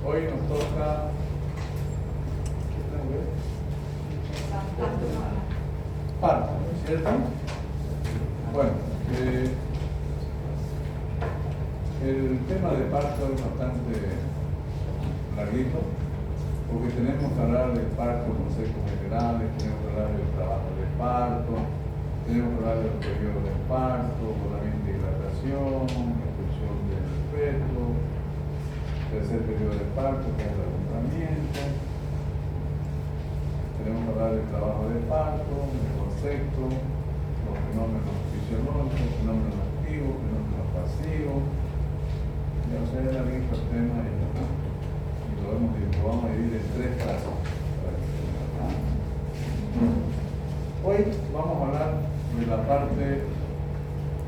Hoy nos toca parto, ¿cierto? Bueno, el tema de parto es bastante larguito, porque tenemos que hablar del parto en conceptos generales, tenemos que hablar del trabajo de parto, tenemos que hablar del periodo del parto, solamente hidratación, expulsión del feto, tercer periodo del parto, que es el alumbramiento. Tenemos que hablar del trabajo de parto, del concepto, los fenómenos fisiológicos, fenómenos activos, fenómenos pasivos. Ya o sea, es larguito el tema y lo vamos a dividir en tres clases. Hoy vamos a hablar de la parte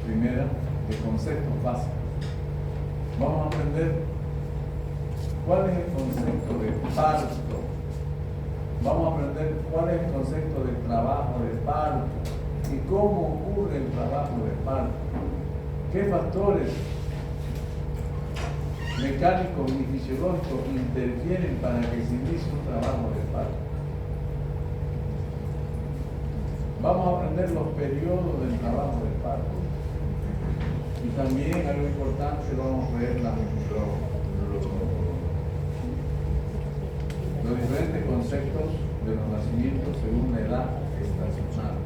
primera de conceptos básicos. Vamos a aprender cuál es el concepto de parto. Vamos a aprender cuál es el concepto de trabajo de parto y cómo ocurre el trabajo de parto. ¿Qué factores mecánicos y fisiológicos interfieren para que se inicie un trabajo de parto? Vamos a aprender los periodos del trabajo de parto. Y también algo importante, vamos a ver los diferentes conceptos de los nacimientos según la edad estacional.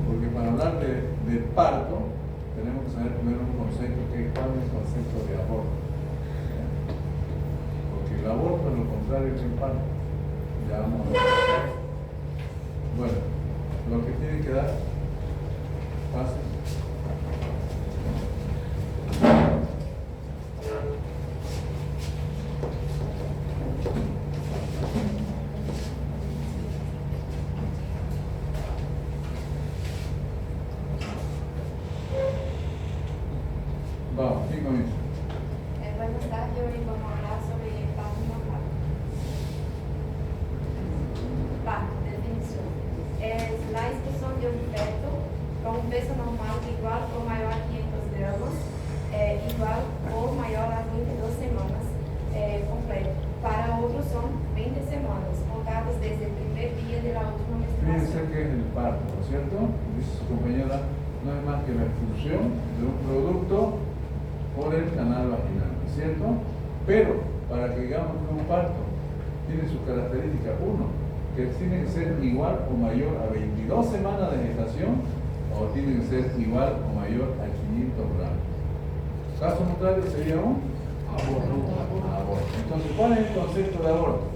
Porque para hablar de parto, tenemos que saber primero un concepto, que es cuál es el concepto de aborto. Porque el aborto es lo contrario que el parto. Ya vamos a ver. Bueno, lo que tienen que dar, pasen. Vamos, ¿quién comienza? Buenas tardes, hoy vamos a hablar sobre el parto normal. Parto, definición. Es la expulsión de un feto con un peso normal igual o mayor a 500 gramos, igual o mayor a 22 semanas completo. Para otros son 20 semanas, contadas desde el primer día de la última Fíjense menstruación. que es el parto, ¿no es cierto? Dice su compañera, no es más que la expulsión de un producto por el canal vaginal, ¿no es cierto? Pero para que digamos que un parto tiene sus características, uno, que tiene que ser igual o mayor a 22 semanas de gestación o tiene que ser igual o mayor a 500 gramos. Caso contrario sería un aborto. Entonces, ¿cuál es el concepto de aborto?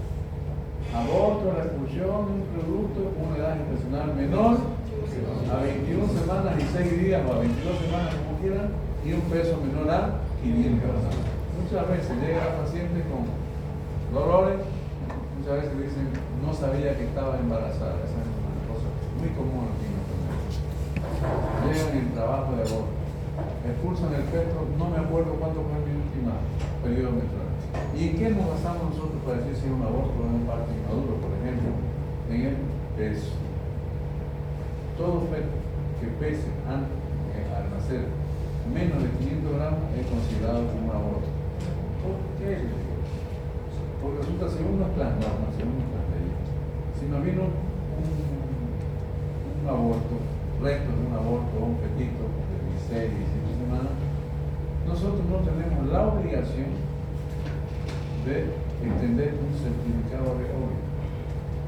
Aborto, la expulsión de un producto con una edad gestacional menor a 21 semanas y 6 días o a 22 semanas como quieran y un peso menor a 500 gramos. Muchas veces llegan pacientes con dolores, muchas veces dicen no sabía que estaba embarazada. Esa es una cosa muy común aquí en nuestro país. Llegan en trabajo de aborto, expulsan el feto, no me acuerdo cuánto fue mi última periodo menstrual. ¿Y en qué nos basamos nosotros para decir si es un aborto o un parto inmaduro? Por ejemplo, en el peso. Todo feto que pese al nacer menos de 500 gramos es considerado como un aborto. ¿Por qué? Porque resulta, según nuestras normas, según nuestras leyes, si nos vino un aborto, restos de un aborto o un fetito de 16, 17 semanas, nosotros no tenemos la obligación de extender un certificado de óvulo.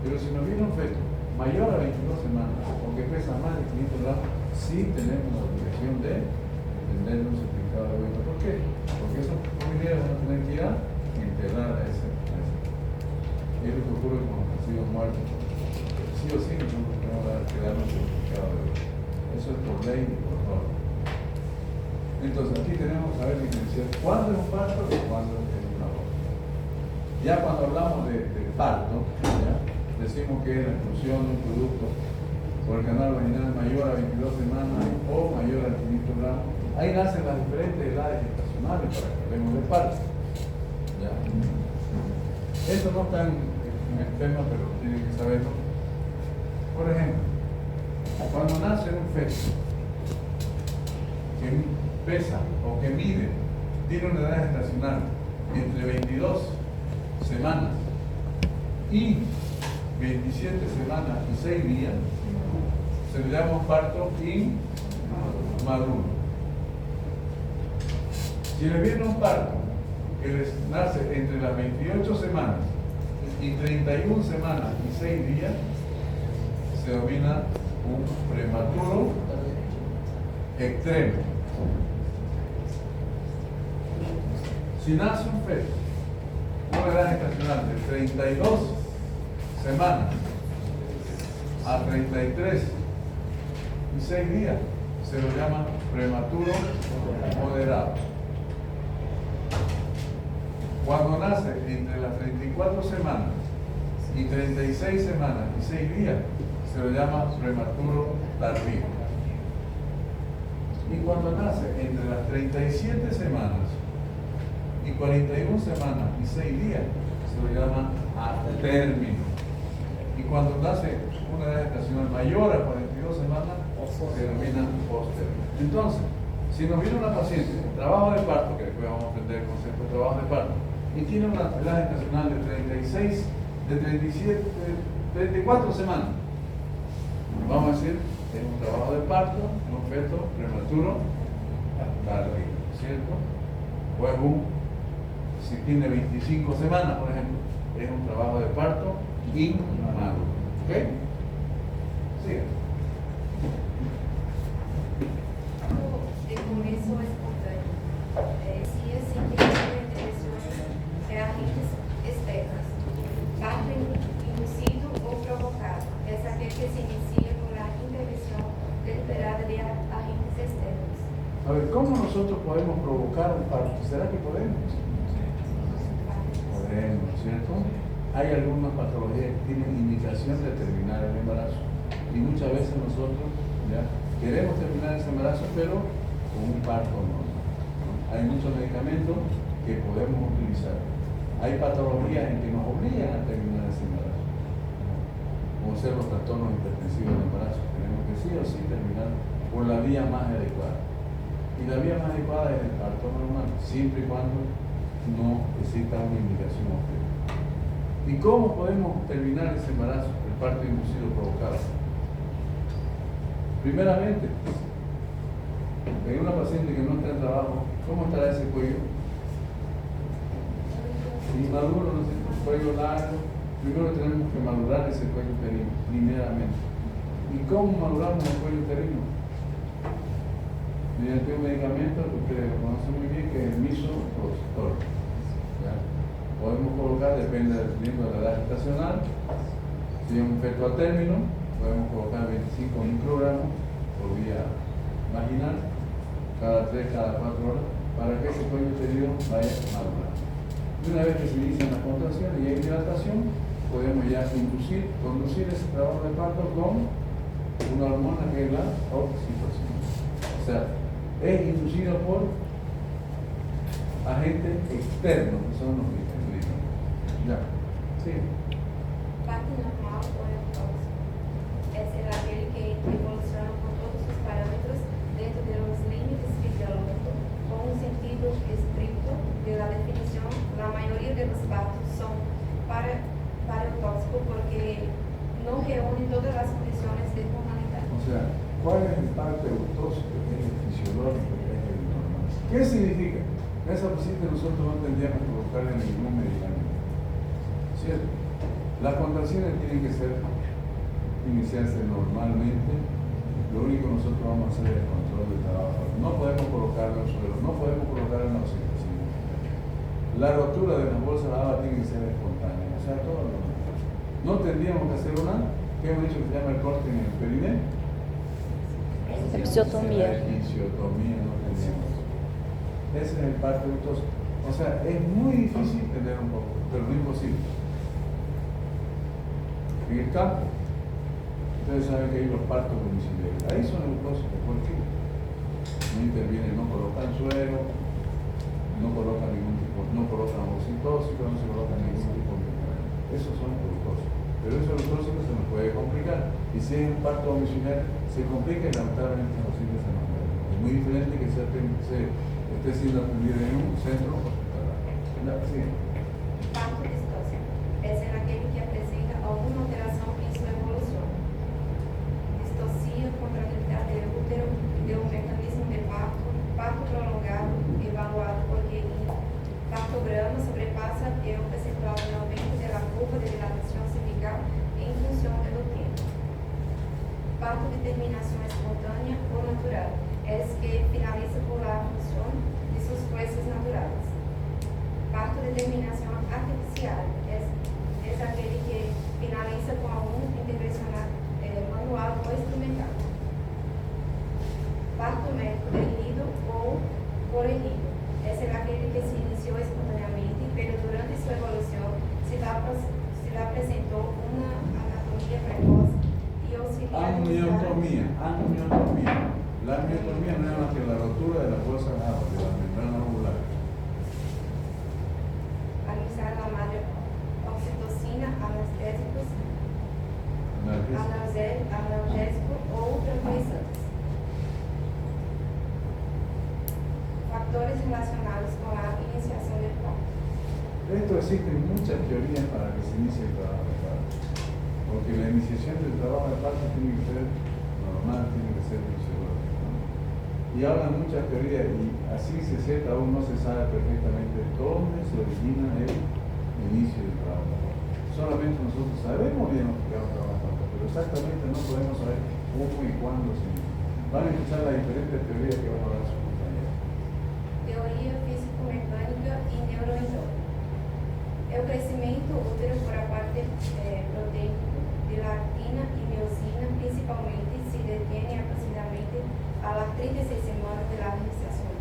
Pero si nos viene un feto mayor a 22 semanas o que pesa más de 500 gramos, sí tenemos la obligación de extender un certificado de óvulo. ¿Por qué? Porque esos familiares van a tener que ir a enterrar a ese. Es lo que ocurre con los nacidos muertos. Sí o sí nosotros tenemos que dar un certificado de óvulo. Eso es por ley y por norma. Entonces aquí tenemos que saber diferenciar cuándo es un parto y cuándo es un aborto. Ya cuando hablamos de parto, ¿ya? Decimos que es la expulsión de un producto por el canal vaginal mayor a 22 semanas o mayor a 500 gramos. Ahí nacen las diferentes edades gestacionales para que hablemos de parto. ¿Ya? Esto no está en el tema, pero tienen que saberlo. Por ejemplo, cuando nace un feto que pesa o que mide, tiene una edad gestacional entre 22 semanas y 27 semanas y 6 días, se le llama un parto inmaduro. Si les viene un parto que les nace entre las 28 semanas y 31 semanas y 6 días, se denomina un prematuro extremo. Si nace un feto, una edad gestacional de 32 semanas a 33 y 6 días, se lo llama prematuro moderado. Cuando nace entre las 34 semanas y 36 semanas y 6 días, se lo llama prematuro tardío. Y cuando nace entre las 37 semanas y 41 semanas y 6 días, se lo llama a término. Y cuando nace una edad gestacional mayor a 42 semanas, se denomina posttérmino. Entonces, si nos viene una paciente en trabajo de parto, que después vamos a aprender el concepto de trabajo de parto, y tiene una edad gestacional de 36, de 37, de 34 semanas, vamos a decir, es un trabajo de parto, un feto prematuro tardío, ¿cierto? O es si tiene 25 semanas, por ejemplo, es un trabajo de parto inmaduro. ¿Ok? Sigue. El comienzo espontáneo. Si es simplemente lesiones de agentes externos, parto inducido o provocado, es aquel que se inicia con la intervención deliberada de agentes externos. A ver, ¿cómo nosotros podemos provocar un parto? ¿Será que podemos? Podemos, ¿cierto? Hay algunas patologías que tienen indicación de terminar el embarazo. Y muchas veces nosotros ya queremos terminar ese embarazo, pero con un parto normal. Hay muchos medicamentos que podemos utilizar. Hay patologías en que nos obligan a terminar ese embarazo, como ser los trastornos hipertensivos del embarazo. Tenemos que sí o sí terminar por la vía más adecuada. Y la vía más adecuada es el parto normal, siempre y cuando no exista una indicación objetiva. ¿Y cómo podemos terminar ese embarazo, el parto inducido provocado? Primeramente, en una paciente que no está en trabajo, ¿cómo estará ese cuello? Inmaduro, no sé, cuello largo. Primero tenemos que madurar ese cuello uterino, primeramente. ¿Y cómo maduramos el cuello uterino? Mediante un medicamento que ustedes lo conocen muy bien, que es el misoprostol. Podemos colocar, depende del tiempo de la edad gestacional, si es un feto a término, podemos colocar 25 microgramos por vía vaginal, cada 3, cada 4 horas, para que ese cuello uterino vaya madurando. Y una vez que se inician las contracciones y hay dilatación, podemos ya conducir ese trabajo de parto con una hormona que es la oxitocina. O sea, es inducido por agentes externos, que son los medicamentos. Ya, sí. Parto normal o tóxico. Es el aquel que evoluciona con todos sus parámetros dentro de los límites fisiológicos, con un sentido estricto de la definición. La mayoría de los partos son paratóxicos porque no reúnen todas las condiciones de normalidad. O sea, ¿cuál es el parto eutóxico? Es el fisiológico, que es el normal. ¿Qué significa? A esa paciente nosotros no tendríamos que colocarle ningún medicamento. ¿Cierto? Las contracciones tienen que iniciarse normalmente. Lo único que nosotros vamos a hacer es el control del trabajo. No podemos colocarlo en el suelo, no podemos colocarlo en la oxitocina. La rotura de las bolsas de agua tiene que ser espontánea. O sea, todo lo demás. No tendríamos que hacer una, que hemos dicho que se llama el corte en el perineo. Episiotomía. La episiotomía no tendríamos. Ese es el parto eutóxico. O sea, es muy difícil tener un poco, pero no imposible. En el campo, ustedes saben que hay los partos domiciliarios. Ahí son eutóxicos. ¿Por qué? No intervienen, no colocan suero, no colocan ningún tipo, no colocan oxitocina, no se colocan ningún tipo de medicamento. Esos son eutóxicos. Pero esos eutóxicos se nos puede complicar. Y si es un parto domiciliario, se complica y lamentablemente los pacientes se nos mueren. Es muy diferente que se esté siendo atendido en un centro hospitalario. Sí. Parto viscoso es en aquel que presenta alguna alteración en su evolución. Distorsión, contractilidad del útero de un mecanismo de parto, parto prolongado, evaluado porque en partograma sobrepasa el percentual de aumento de la curva de dilatación cervical en función del tiempo. Parto de terminación espontánea o natural es que finaliza por la función de sus fuerzas naturales. Parto de terminación artificial es aquele que finaliza com alguma intervenção manual ou instrumental. Parto médico dirigido ou corrigido es aquele que se iniciou espontaneamente, pero durante sua evolução se lhe apresentou uma anatomia precoz e auxiliar. Amniotomía. La amniotomía no es más que la rotura de la fosa de la membrana ovular. Administrar la madre oxitocina, anestésicos, analgésico ou tranquilizantes. Factores relacionados con la iniciación del parto. Esto existen muchas teorías para que se inicie el trabajo de parto. Porque la iniciación del trabajo de parto tiene que ser normal, tiene que ser fisiológica, ¿no? Y hablan muchas teorías y así se cierta, aún no se sabe perfectamente dónde se origina el inicio del trabajo de parto. Solamente nosotros sabemos bien lo que es un trabajo de parto, pero exactamente no podemos saber cómo y cuándo se inicia. Van a escuchar las diferentes teorías que van a dar sus compañeros. Teoria físico-mecânica e neuroendócrina. É o crescimento útero por a parte proteica de lactina e miosina, principalmente, se detém aproximadamente a las 36 semanas de la gestación,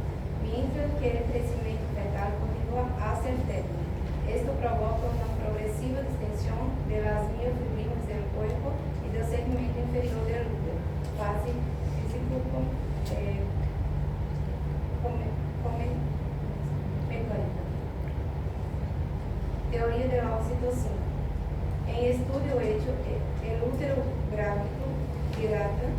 mientras que el crecimiento fetal continúa hacia el término. Esto provoca una progresiva distensión de las miofibrinas del cuerpo y del segmento inferior del útero, fase físico-mecánica. Teoria de la oxitocina. En estudio hecho, el útero grávido dilata,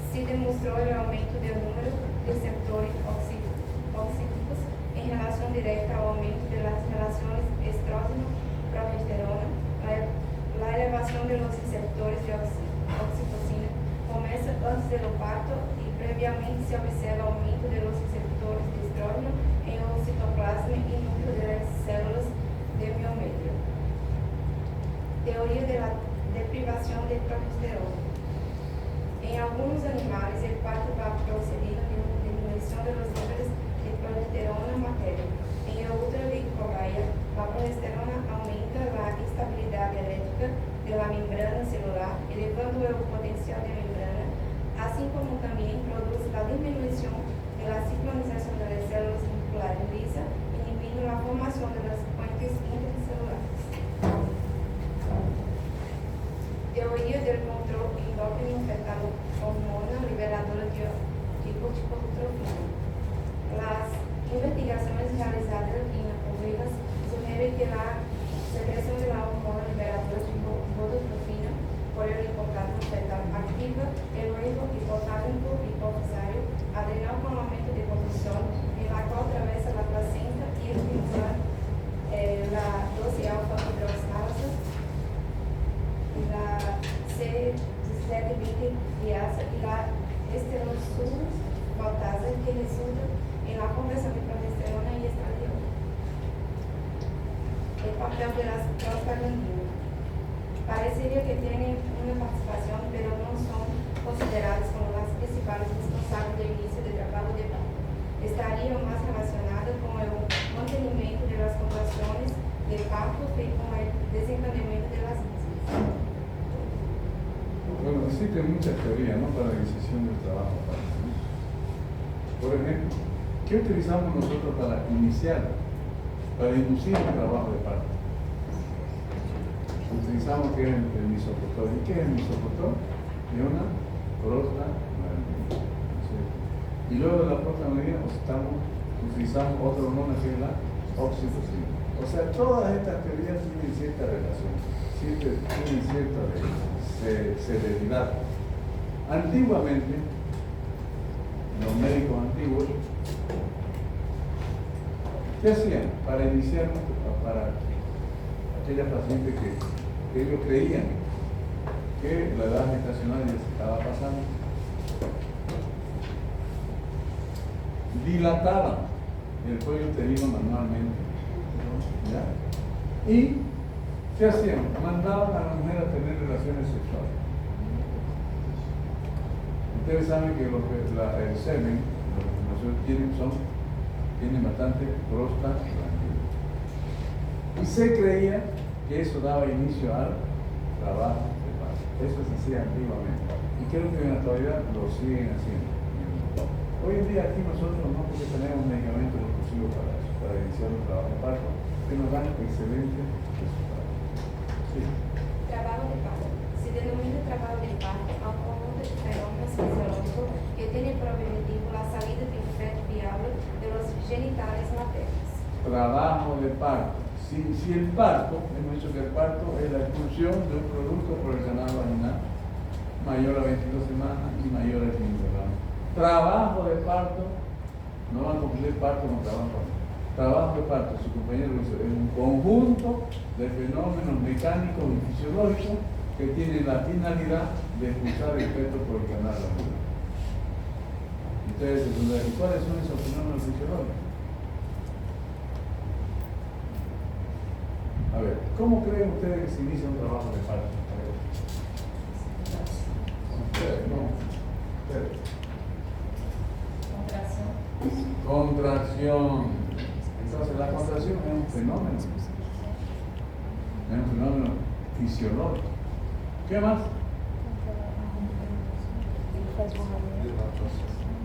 se demostró el aumento del número de receptores oxíticos en relación directa al aumento de las relaciones estrógeno-progesterona. La elevación de los receptores de oxitocina comienza antes del parto y previamente se observa aumento de los receptores de estrógeno en el citoplasma y núcleo de las células de miometrio. Teoria de la deprivación de progesterona. En algunos animales, el parto va procedido de una disminución de los niveles de progesterona materna. En el útero de cobaya, la progesterona aumenta la estabilidad eléctrica de la membrana celular, elevando el potencial de membrana, así como también produce la disminución de la sincronización de las células musculares lisas, inhibiendo la formación de las puentes intercelulares. Teoria del control endócrino fetal, hormona liberadora de corticotropina. Las investigaciones realizadas en ovejas sugieren que la secreción de la hormona liberadora de corticotropina por el hipotálamo fetal activa el nuevo hipotálamo hipofisario adrenal con aumento de conducción, en la cual atraviesa la placenta y utiliza la 12-alfa hidroxilasa, la C17-liasa y la esterosulfatasa, que resulta en la conversión de progesterona y estradiol. El papel de las prostaglandinas. Parecería que tienen una participación, pero no son consideradas como las principales responsables del inicio del trabajo de parto. Estarían más relacionadas con el mantenimiento de las contracciones del parto que con el desencadenamiento de las mismas. Bueno, existen muchas teorías, ¿no?, para la iniciación del trabajo de parto, ¿no? Por ejemplo, ¿qué utilizamos nosotros para iniciar, para inducir el trabajo de parto? Utilizamos que es el misoprostol. ¿Y qué es el misoprostol? Es una prostaglandina, ¿no es cierto? Y luego de la prostaglandina utilizamos otra hormona que es la oxitocina. O sea, todas estas teorías tienen cierta relación, tienen cierta celeridad. Antiguamente, los médicos antiguos ¿Qué hacían? Para iniciar, para aquella paciente que ellos creían que la edad gestacional ya se estaba pasando, dilataban el cuello uterino manualmente, ¿ya? Y ¿qué hacían? Mandaban a la mujer a tener relaciones sexuales. Ustedes saben que el semen, lo que nosotros tienen bastante próstata. Y se creía que eso daba inicio al trabajo de parto. Eso se hacía antiguamente. Y creo que en la actualidad lo siguen haciendo. Hoy en día aquí nosotros no, porque tenemos medicamentos exclusivos para eso, para iniciar un trabajo de parto, que nos dan excelentes resultados. Sí. Trabajo de parto. Se denomina trabajo de parto ao conjunto de fenómenos fisiológicos que tienen por objetivo la salida de un feto viable de los genitales maternos. Trabajo de parto. Si el parto, hemos dicho que el parto es la expulsión de un producto por el canal vaginal mayor a 22 semanas y mayor a 15 semanas. Trabajo de parto, no van a cumplir parto con trabajo. Trabajo de parto, su compañero dice, es un conjunto de fenómenos mecánicos y fisiológicos que tienen la finalidad de expulsar el feto por el canal vaginal. Ustedes se preguntan, ¿y cuáles son esos fenómenos fisiológicos? A ver, ¿cómo creen ustedes que se inicia un trabajo de parto? Ustedes, no. Ustedes. Contracción. Entonces la contracción es un fenómeno. Es un fenómeno fisiológico. ¿Qué más?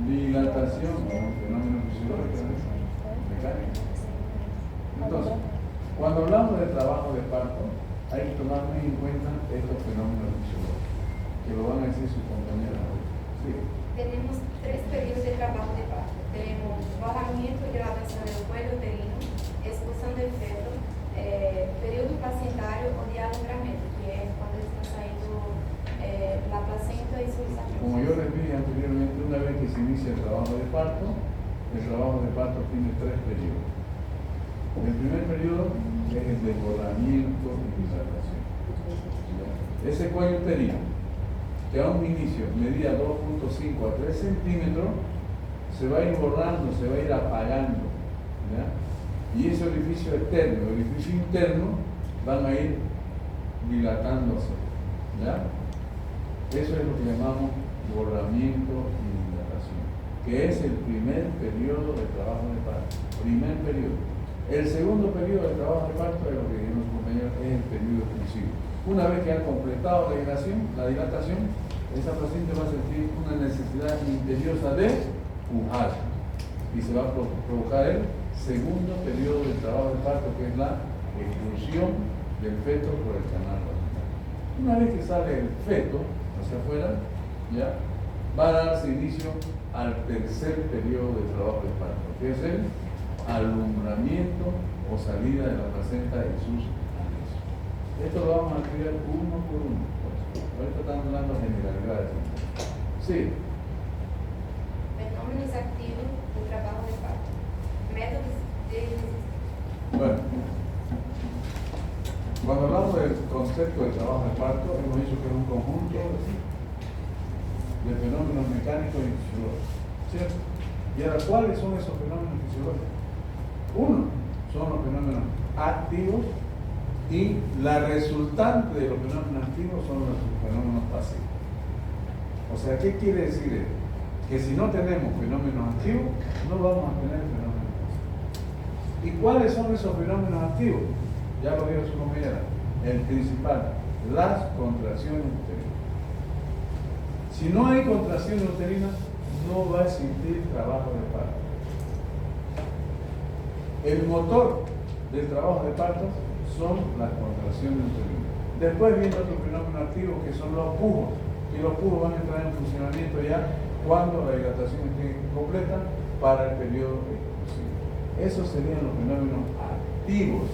Dilatación, un fenómeno fisiológico, mecánico. Entonces, cuando hablamos de trabajo de parto, hay que tomar muy en cuenta estos fenómenos fisiológicos, que lo van a decir sus compañeros. Sí. Tenemos 3 periodos de trabajo de parto. Tenemos bajamiento y dilatación del cuello uterino, expulsión del feto, periodo placentario o de alumbramiento, que es cuando está saliendo la placenta y sus sangres. Como yo les dije anteriormente, una vez que se inicia el trabajo de parto tiene 3 periodos. El primer periodo es el desbordamiento y dilatación. Ese cuello uterino, que a un inicio medía 2.5 a 3 centímetros, se va a ir borrando, se va a ir apagando, ¿ya? Y ese orificio externo, el orificio interno, van a ir dilatándose, ¿ya? Eso es lo que llamamos borramiento y dilatación, que es el primer periodo de trabajo de parto. Primer periodo. El segundo periodo de trabajo de parto es lo que dijeron los compañeros, es el periodo exclusivo. Una vez que han completado la dilatación, esa paciente va a sentir una necesidad imperiosa de pujar y se va a provocar el segundo periodo de trabajo de parto, que es la expulsión del feto por el canal vaginal. Una vez que sale el feto hacia afuera, ya va a darse inicio al tercer periodo de trabajo de parto, que es el alumbramiento o salida de la placenta y sus anexos. Esto lo vamos a estudiar uno por uno. Ahorita estamos hablando de generalidades. Sí. Fenómenos activos del trabajo de parto. Métodos de... Bueno, cuando hablamos del concepto de trabajo de parto, hemos dicho que es un conjunto de fenómenos mecánicos y fisiológicos, ¿cierto? Y ahora, ¿cuáles son esos fenómenos fisiológicos? Uno, son los fenómenos activos, y la resultante de los fenómenos activos son los fenómenos pasivos. O sea, ¿qué quiere decir esto? Que si no tenemos fenómenos activos, no vamos a tener fenómenos pasivos. ¿Y cuáles son esos fenómenos activos? Ya lo dijo su compañera. El principal, las contracciones uterinas. Si no hay contracciones uterinas, no va a existir trabajo de parto. El motor del trabajo de parto son las contracciones uterinas. Después viene otro fenómeno activo que son los pujos, y los pujos van a entrar en funcionamiento ya cuando la dilatación esté completa para el periodo exclusivo. Esos serían los fenómenos activos.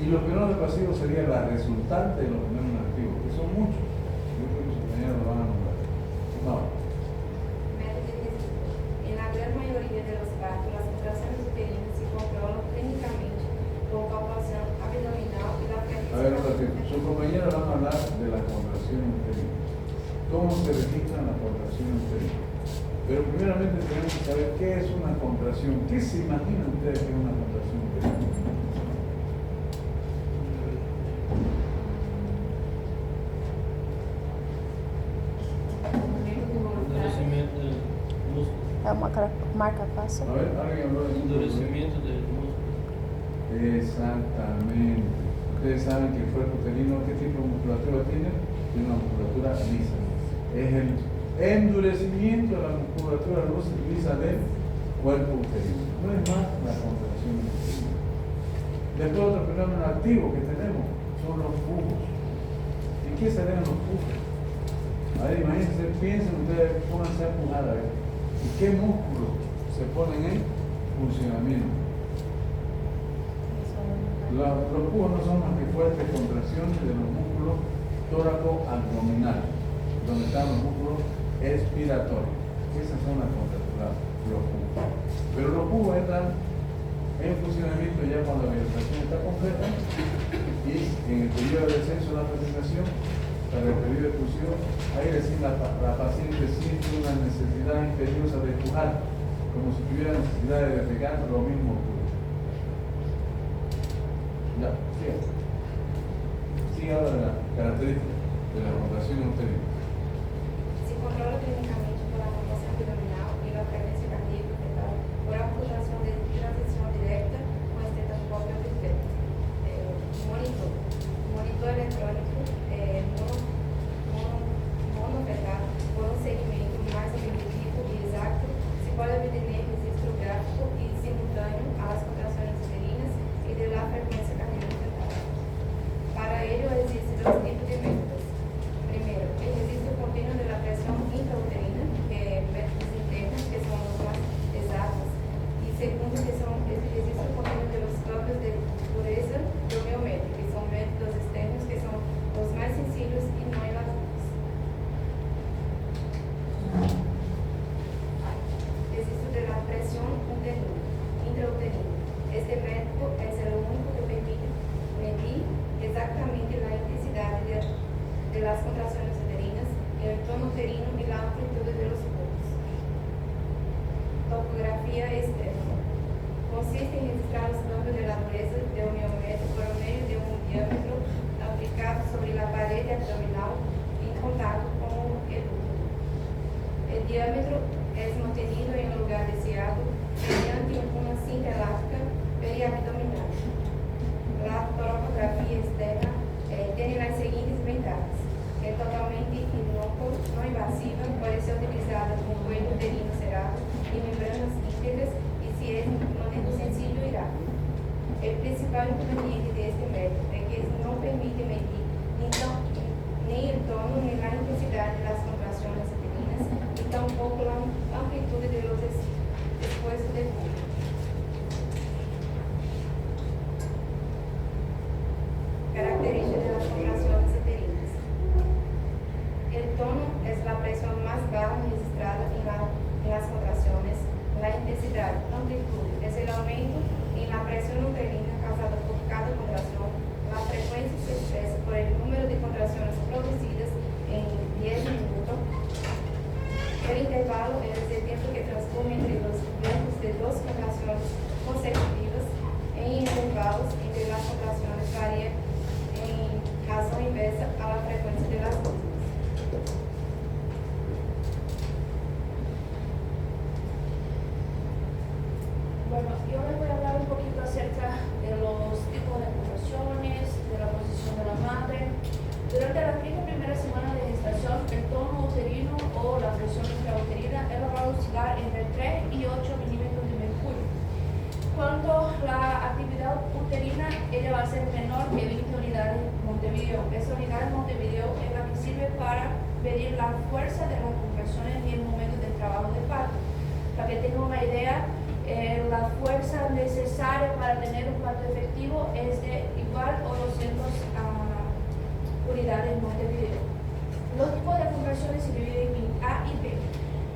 Y los fenómenos pasivos serían la resultante de los fenómenos activos, que son muchos. Yo creo que sus compañeros lo van a nombrar. No. En la gran mayoría de los partos, las contracciones Su compañera van a hablar de la contracción uterina. ¿Cómo se registra la contracción uterina? Pero primeramente tenemos que saber qué es una contracción. ¿Qué se imaginan ustedes que es una contracción uterina? Endurecimiento del músculo. É uma marca passo. A ver, alguien habló de Endurecimiento del músculo. Exactamente. Ustedes saben que el cuerpo uterino, ¿qué tipo de musculatura tiene? Tiene una musculatura lisa. Es el endurecimiento de la musculatura lisa del cuerpo uterino. No es más la contracción uterina. Después otro fenómeno activo que tenemos son los pujos. ¿Y qué serán los pujos? A ver, imagínense, piensen ustedes, pónganse a pujar a ver. ¿Y qué músculos se ponen en funcionamiento? Los pujos no son más que fuertes contracciones de los músculos tóraco-abdominal, donde están los músculos expiratorios. Esas son las contracturas, los pujos. Pero los pujos entran en funcionamiento ya cuando la gestación está completa y en el periodo de descenso de la presentación, para el periodo de expulsión, ahí recién la paciente siente una necesidad imperiosa de pujar, como si tuviera necesidad de defecar, lo mismo ocurre. Ya, siga. Siga ahora la característica de la contracción uterina. Se controla clínicamente por la contracción abdominal y la frecuencia cardíaca fetal por amputación de transición directa con estetoscopio de feto. Monitor electrónico monofetal por un seguimiento más objetivo y exacto se puede obtener registro gráfico y simultáneo a las contracciones uterinas y de la frecuencia cardíaca fetal. Para ello existen dos tipos de métodos. Primero, el registro continuo de la presión intrauterina, métodos internos que son los más exactos, y segundo, que son el registro continuo de los cambios de pureza biométrica, que son métodos externos que son los más sencillos y no invasivos. Registro de la presión intrauterina. Este método es el único que permite medir exactamente la intensidad de las contracciones uterinas, el tono uterino y la amplitud de los pulsos. Topografía externa. Consiste en registrar los cambios de la dureza de un miometro por medio de un diámetro aplicado sobre la pared abdominal en contacto con el útero. El diámetro es mantenido en lugar deseado mediante una cinta elástica periabdominal. La topografía externa tiene las siguientes ventajas. Es totalmente inócua, no invasiva, puede ser utilizada con cuello uterino cerrado y membranas íntegras y si es manejo sencillo y rápido. El principal inconveniente de este método es que no permite medir ni el tono ni la intensidad de las contracciones uterinas y tampoco la amplitud de los esfuerzos de público. Características de las contracciones uterinas. El tono es la presión más baja registrada en las contracciones. La intensidad, amplitud, es el aumento en la presión uterina causada por cada contracción. La frecuencia se expresa por el número de contracciones producidas en 10 minutos. El intervalo es el tiempo que transcurre entre los tiempos de dos contracciones consecutivas. En intervalos entre las contracciones varía en razón inversa a la frecuencia de las mismas. Bueno, yo les voy a hablar un poquito acerca de los tipos de contracciones, de la posición de la madre. Durante las 30 primeras semanas de gestación, el tono uterino o la presión intrauterina va a oscilar entre 3 y 8 milímetros de mercurio. Cuando la actividad uterina ella va a ser menor que 20 unidades Montevideo. Esa unidad Montevideo es la que sirve para medir la fuerza de las contracciones y el momento del trabajo de parto. Para que tengan una idea, la fuerza necesaria para tener un parto efectivo es de igual o 200 unidades Montevideo. Los tipos de contracciones se dividen en A y B.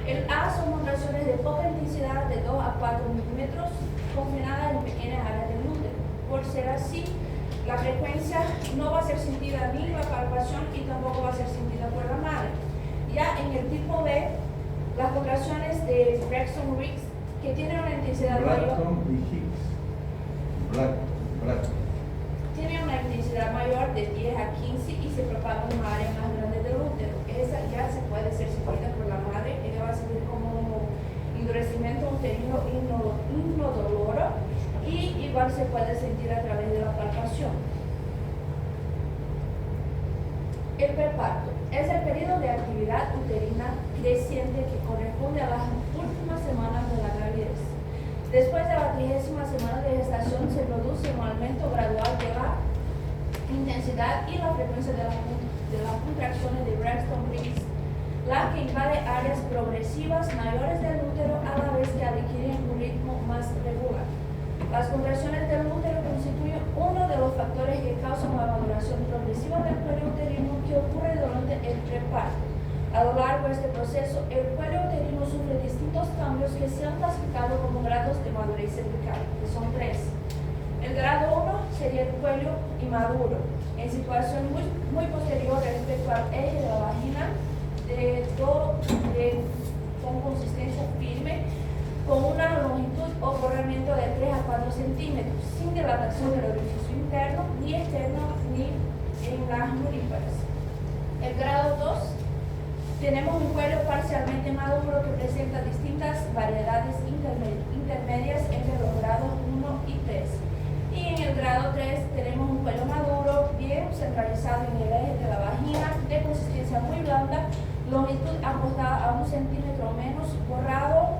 El A son contracciones de poca intensidad de 2 a 4 milímetros confinadas en pequeñas áreas del útero. Por ser así, La frecuencia no va a ser sentida ni la palpación y tampoco va a ser sentida por la madre. Ya en el tipo B, las contracciones de Braxton Hicks, que tienen una intensidad mayor, Braxton y Hicks. Braxton. tiene una intensidad mayor de 10 a 15 y se propaga en una área más grande del útero. Esa ya se puede ser sentida por la madre, ella va a servir como endurecimiento uterino inodoro y igual se puede sentir a través de la palpación. El preparto es el periodo de actividad uterina creciente que corresponde a las últimas semanas de la gravidez. Después de la 30ª semana de gestación se produce un aumento gradual de la intensidad y la frecuencia de las contracciones de Braxton Hicks, la que invade áreas progresivas mayores del útero a la vez que adquieren un ritmo más regular. Las contracciones del útero constituyen uno de los factores que causan la maduración progresiva del cuello uterino que ocurre durante el preparto. A lo largo de este proceso, el cuello uterino sufre distintos cambios que se han clasificado como grados de madurez cervical, que son 3. El grado 1 sería el cuello inmaduro, en situación muy posterior respecto al eje de la vagina, con consistencia firme, con una longitud o borramiento de 3 a 4 centímetros, sin dilatación del orificio interno, ni externo, ni en las muríparas. El grado 2, tenemos un cuello parcialmente maduro que presenta distintas variedades intermedias entre los grados 1 y 3. Y en el grado 3 tenemos un cuello maduro, bien centralizado en el eje de la vagina, de consistencia muy blanda, longitud ajustada a 1 centímetro o menos, borrado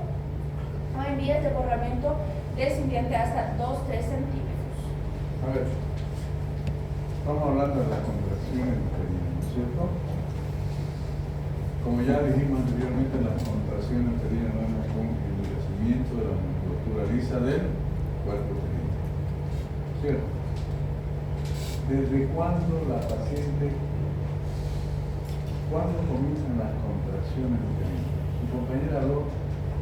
o en vías de borramiento descendiente hasta 2-3 centímetros. A ver, estamos hablando de las contracciones uterinas, ¿no es cierto? Como ya dijimos anteriormente, las contracciones uterinas no es más que un endurecimiento de la musculatura lisa del cuerpo uterino, ¿cierto? ¿Desde cuándo la paciente, cuándo comienzan las contracciones uterinas? Mi compañera habló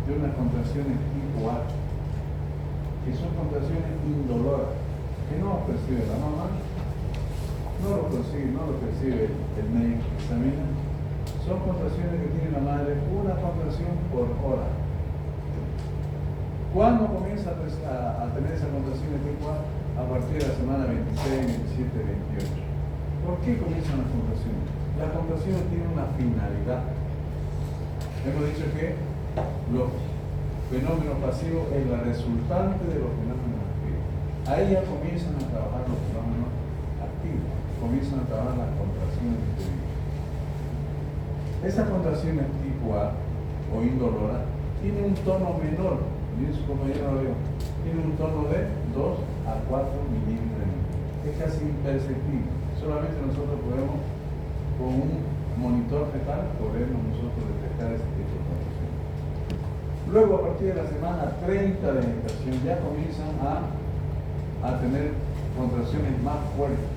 de unas contracciones tipo A, que son contracciones indoloras, que no lo percibe la mamá, no lo percibe el médico que examina. Son contracciones que tiene la madre, una contracción por hora. ¿Cuándo comienza a tener esa contracción tipo A? A partir de la semana 26, 27, 28. ¿Por qué comienzan las contracciones? Las contracciones tienen una finalidad. Hemos dicho que los fenómenos pasivos es la resultante de los fenómenos activos. Ahí ya comienzan a trabajar los fenómenos activos, comienzan a trabajar las contracciones uterinas. Esas contracciones tipo A o indolora tienen un tono menor, y su compañero lo veo, tiene un tono de 2 a 4 milímetros. Es casi imperceptible. Solamente nosotros podemos, con un monitor fetal, podemos nosotros detectar ese tipo de contracciones. Luego, a partir de la semana 30 de gestación, ya comienzan a tener contracciones más fuertes,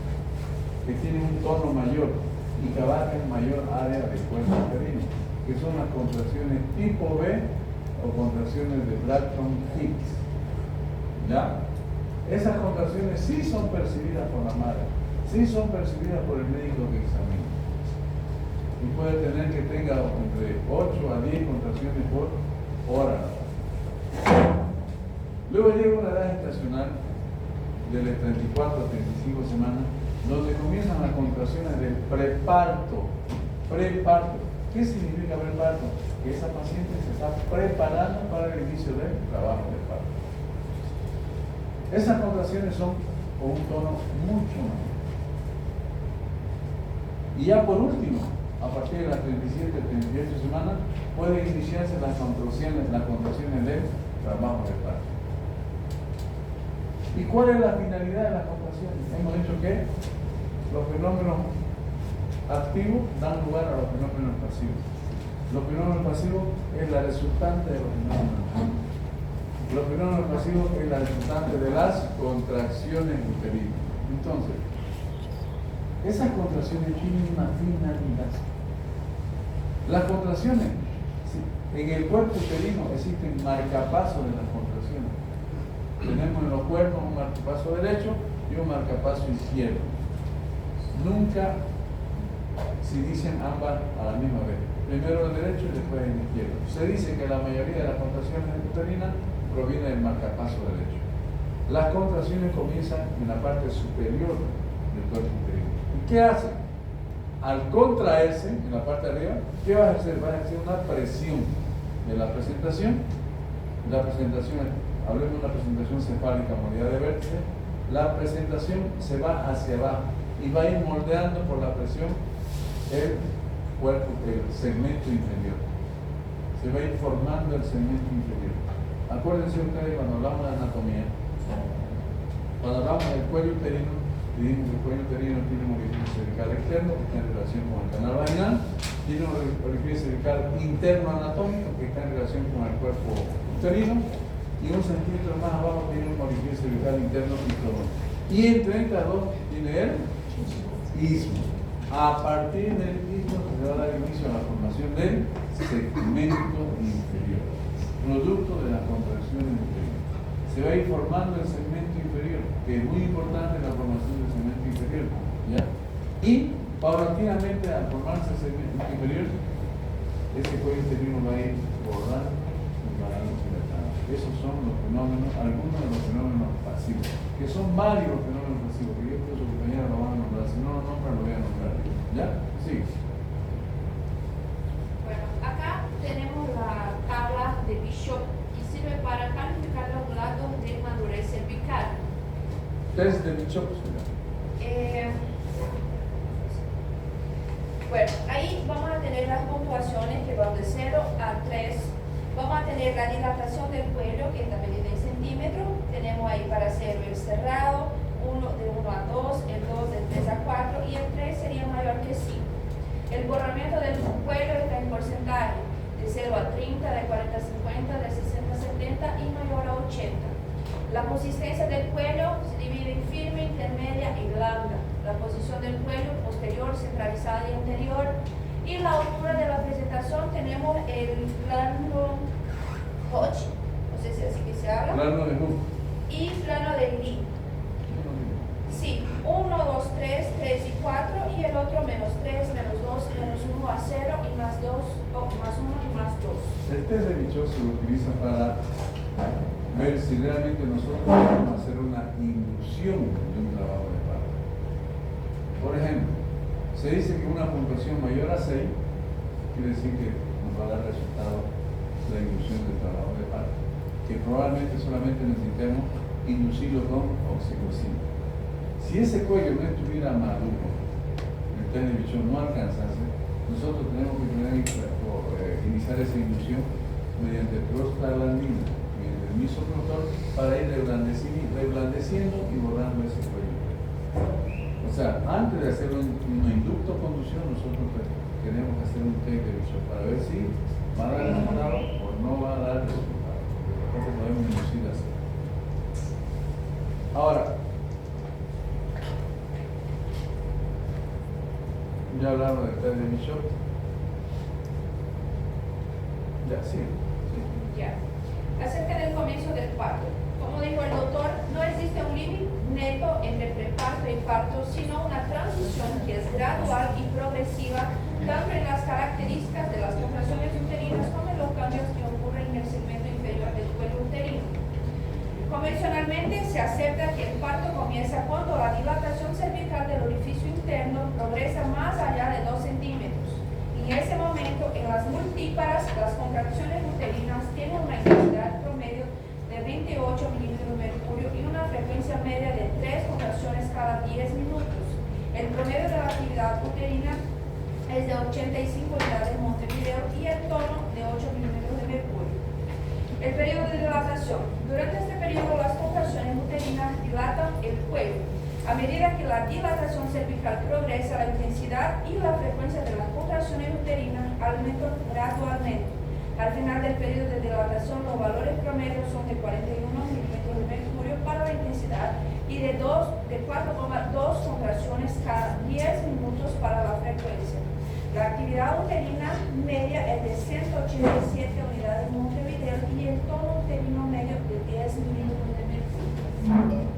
que tienen un tono mayor y que abarcan mayor área del cuerpo uterino, que son las contracciones tipo B o contracciones de Braxton Hicks. ¿Ya? Esas contracciones sí son percibidas por la madre, sí son percibidas por el médico que examina. Y puede tener que tenga entre 8 a 10 contracciones por hora. Luego llega una edad gestacional de las 34 a 35 semanas, donde comienzan las contracciones del preparto. Preparto. ¿Qué significa preparto? Que esa paciente se está preparando para el inicio del trabajo del parto. Esas contracciones son con un tono mucho mayor. Y ya por último, a partir de las 37, 38 semanas, pueden iniciarse las contracciones del trabajo del parto. ¿Y cuál es la finalidad de las contracciones? Hemos dicho que los fenómenos activos dan lugar a los fenómenos pasivos. Los fenómenos pasivos es la resultante de los fenómenos activos. Los fenómenos pasivos es la resultante de las contracciones uterinas. Entonces, esas contracciones tienen una finalidad. Las contracciones, en el cuerpo uterino existen marcapasos de las contracciones. Tenemos en los cuernos un marcapaso derecho y y un marcapaso izquierdo. Nunca si dicen ambas a la misma vez. Primero el derecho y después el izquierdo. Se dice que la mayoría de las contracciones uterinas proviene del marcapaso derecho. Las contracciones comienzan en la parte superior del cuerpo uterino. ¿Y qué hacen? Al contraerse en la parte de arriba, ¿qué vas a hacer? Vas a hacer una presión de la presentación. La presentación, hablemos de una presentación cefálica, modalidad de vértice. La presentación se va hacia abajo y va a ir moldeando por la presión el cuerpo, el segmento inferior. Se va a ir formando el segmento inferior. Acuérdense ustedes cuando hablamos de anatomía, cuando hablamos del cuello uterino, dijimos que el cuello uterino tiene un orificio cervical externo que está en relación con el canal vaginal, tiene un orificio cervical interno anatómico que está en relación con el cuerpo uterino, y un centímetro más abajo tiene un orificio cervical interno microdón. Y entre estas dos tiene el istmo. A partir del istmo se va a dar inicio a la formación del segmento inferior, producto de las contracciones inferiores. Se va a ir formando el segmento inferior, que es muy importante la formación del segmento inferior, ¿ya? Y paulatinamente al formarse el segmento inferior, ese cuello uterino va a ir bordando y va a ir dilatando. Esos son los fenómenos, algunos de los fenómenos pasivos, que son varios los fenómenos pasivos, que yo creo que su compañera lo van a nombrar, si no lo nombran lo voy a nombrar. ¿Ya? Sí. Bueno, acá tenemos la tabla de Bishop que sirve para calificar los grados de madurez cervical. Test de Bishop. Bueno, ahí vamos a tener las puntuaciones que van de 0 a 3. Vamos a tener la dilatación del cuello, que está medida en centímetros. Tenemos ahí para hacer el cerrado, de 1 a 2, el 2 de 3 a 4 y el 3 sería mayor que 5. El borramiento del cuello está en porcentaje de 0 a 30, de 40 a 50, de 60 a 70 y mayor a 80. La consistencia del cuello se divide en firme, intermedia y blanda. La posición del cuello posterior, centralizada y anterior. Y la altura de la presentación tenemos el plano Hodge, no sé si así que se habla. Plano de Hooke. Y plano de Lee. Sí, 1, 2, 3, 3 y 4 y el otro menos 3, menos 2, menos 1 a 0 y más 2, o más 1 y más 2. El test de Bishop se lo utiliza para ver si realmente nosotros podemos hacer una inducción de un trabajo de parto. Por ejemplo, se dice que una puntuación mayor a 6 quiere decir que nos va a dar resultado la inducción del trabajo de parto, que probablemente solamente necesitemos inducirlo con oxitocina. Si ese cuello no estuviera maduro, el test de Bishop no alcanzase, nosotros tenemos que iniciar esa inducción mediante prostaglandina, mediante el misoprostol, para ir reblandeciendo y borrando ese cuello. O sea, antes de hacer un inducto o conducción, nosotros tenemos que hacer un test de Bishop para ver si va a dar resultado o no va a dar resultado. Entonces podemos inducir así. Ahora, ya hablamos del test de Bishop. Ya, sí. Ya. Acerca del comienzo del parto. Como dijo el doctor, no existe un límite neto entre preparto y parto, sino una transición que es gradual y progresiva, tanto en las características de las contracciones uterinas como en los cambios que ocurren en el segmento inferior del cuello uterino. Convencionalmente se acepta que el parto comienza cuando la dilatación cervical del orificio interno progresa más allá de 2 centímetros. En ese momento, en las multíparas, las contracciones uterinas tienen una intensidad promedio de 28 milímetros de mercurio y una frecuencia media de 3 contracciones cada 10 minutos. El promedio de la actividad uterina es de 85 unidades de Montevideo y el tono de 8 milímetros de mercurio. El periodo de dilatación. Durante este periodo, las contracciones uterinas dilatan el cuello. A medida que la dilatación cervical progresa, la intensidad y la frecuencia de las contracciones uterinas aumentan gradualmente. Al final del periodo de dilatación, los valores promedios son de 41 milímetros de mercurio para la intensidad y de 4,2 contracciones cada 10 minutos para la frecuencia. La actividad uterina media es de 187 unidades de Montevideo y el tono uterino medio de 10 milímetros de mercurio.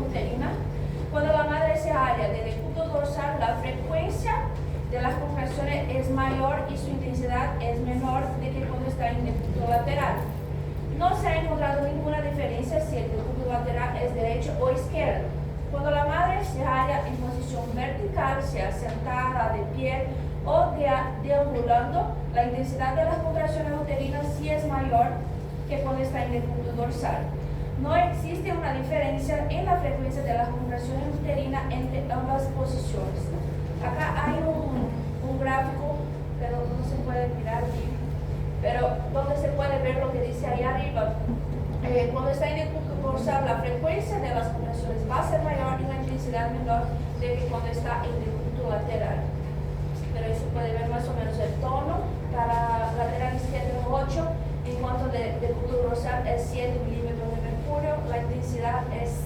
uterina. Cuando la madre se halla del decúbito dorsal, la frecuencia de las contracciones es mayor y su intensidad es menor de que cuando está en decúbito lateral. No se ha encontrado ninguna diferencia si el decúbito lateral es derecho o izquierdo. Cuando la madre se halla en posición vertical, sea sentada, de pie o deambulando, la intensidad de las contracciones uterinas sí es mayor que cuando está en decúbito dorsal. No existe una diferencia en la frecuencia de las contracciones uterinas entre ambas posiciones. Acá hay un gráfico, pero no se puede mirar bien, pero donde se puede ver lo que dice ahí arriba. Cuando está en decúbito dorsal, la frecuencia de las contracciones va a ser mayor y la intensidad menor de que cuando está en decúbito lateral. Pero ahí se puede ver más o menos el tono. Para lateral izquierdo 8, en cuanto de decúbito dorsal es 7 milímetros de mercurio, la intensidad es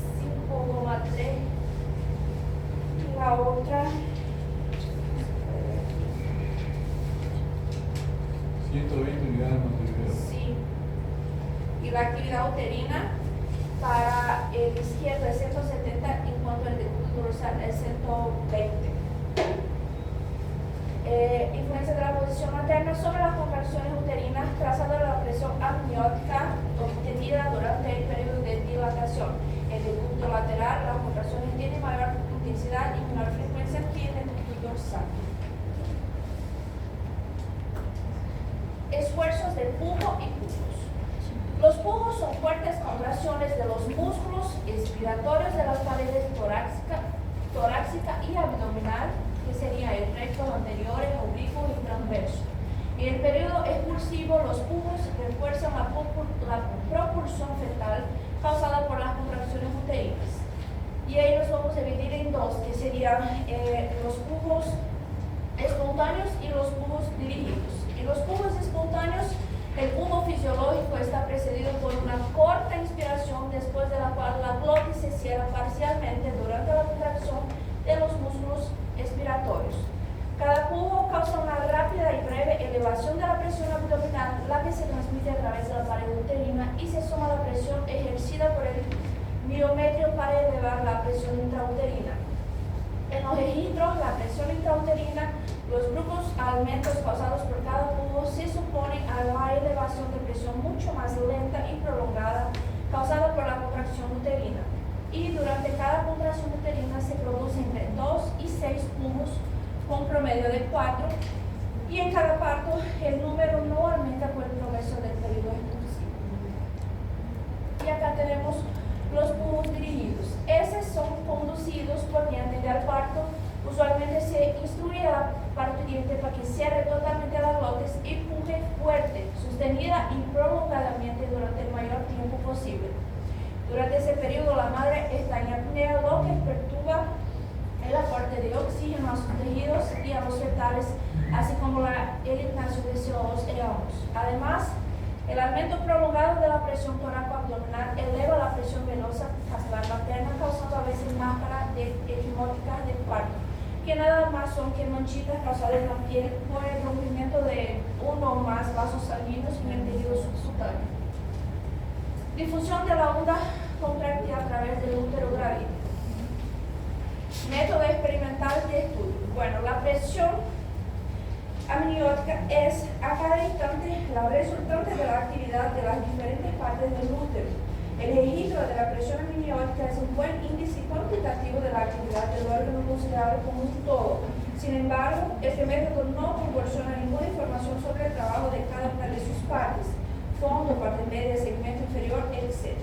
5,3 y la otra 120 unidades montevideo. sí. Y la actividad uterina para el izquierdo es 170, en cuanto al decúbito dorsal es 120. Influencia de la posición materna sobre las contracciones uterinas trazado de la presión amniótica obtenida durante el periodo de dilatación. En el decúbito lateral, las contracciones tienen mayor intensidad y menor frecuencia que en el decúbito dorsal. Esfuerzos de pujo y pujos. Los pujos son fuertes contracciones de los músculos expiratorios de las paredes torácica y abdominal, que sería el recto, anteriores, oblicuo y transverso. En el periodo expulsivo, los pujos refuerzan la propulsión fetal causada por las contracciones uterinas. Y ahí los vamos a dividir en dos, que serían los pujos espontáneos y los pujos dirigidos. En los pujos espontáneos, el pujo fisiológico está precedido por una corta inspiración, después de la cual la glotis se cierra parcialmente durante la contracción de los músculos expiratorios. Cada pujo causa una rápida y breve elevación de la presión abdominal, la que se transmite a través de la pared uterina y se suma a la presión ejercida por el miometrio para elevar la presión intrauterina. En los registros, la presión intrauterina, los grupos aumentos causados por cada pujo se suponen a la elevación de presión mucho más lenta y prolongada causada por la contracción uterina. Y durante cada contracción uterina se produce entre 2 y 6 pujos con promedio de 4, y en cada parto el número no aumenta por el progreso del periodo expulsivo. Y acá tenemos los pujos dirigidos. Esos son conducidos por diante del parto. Usualmente se instruye a la parturiente para que cierre totalmente la glotis y puje fuerte, sostenida y prolongadamente durante el mayor tiempo posible. Durante ese periodo la madre está en apnea, lo que perturba el aporte de oxígeno a sus tejidos y a los fetales, así como el ignacio de CO2 y ambos. Además, el aumento prolongado de la presión torácico-abdominal eleva la presión venosa vascular materna, causando a veces máscaras equimóticas del parto, que nada más son que manchitas causadas en la piel por el rompimiento de uno o más vasos sanguíneos en el tejido subcutáneo. Difusión de la onda contráctil a través del útero grávido. Método experimental de estudio. Bueno, la presión amniótica es a cada instante la resultante de la actividad de las diferentes partes del útero. El registro de la presión amniótica es un buen índice cuantitativo de la actividad del órgano considerado como un todo. Sin embargo, este método no proporciona ninguna información sobre el trabajo de cada una de sus partes, fondo, parte media, segmento inferior, etc.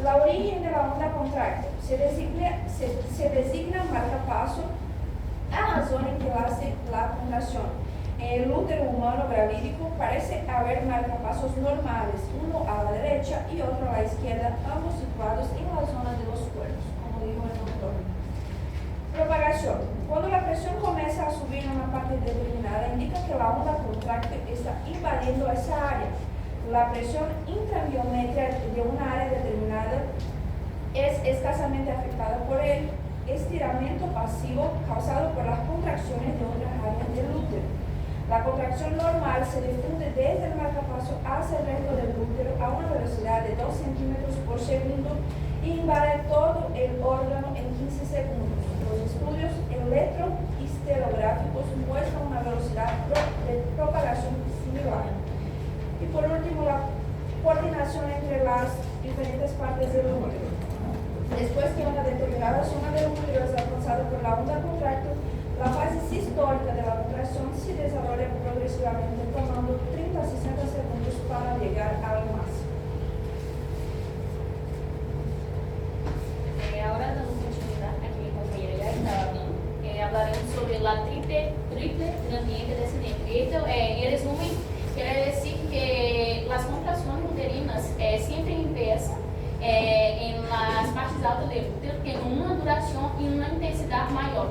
La origen de la onda contráctil se designa marcapaso a la zona en que hace la contracción. En el útero humano gravídico parece haber marcapasos normales, uno a la derecha y otro a la izquierda, ambos situados en la zona de los cuernos, como dijo el doctor. Propagación. Cuando la presión comienza a subir en una parte determinada, indica que la onda contráctil está invadiendo esa área. La presión intramiométrica de una área determinada es escasamente afectada por el estiramiento pasivo causado por las contracciones de otras áreas del útero. La contracción normal se difunde desde el marcapaso hacia el resto del útero a una velocidad de 2 centímetros por segundo y invade todo el órgano en 15 segundos. Los estudios electrohistelográficos muestran una velocidad de propagación similar. Y por último, la coordinación entre las diferentes partes del útero. Después que una determinada zona del útero es alcanzada por la onda contractil, la fase sistólica de la contracción se desarrolla progresivamente, tomando 30 a 60 segundos para llegar al máximo. Ahora dando continuidad a que mi compañera ya estaba hablando, hablaremos sobre la triple gradiente descendente. Esto, en resumen, quiere decir que las contracciones uterinas siempre empiezan en las partes altas del útero, tienen una duración y una intensidad mayor.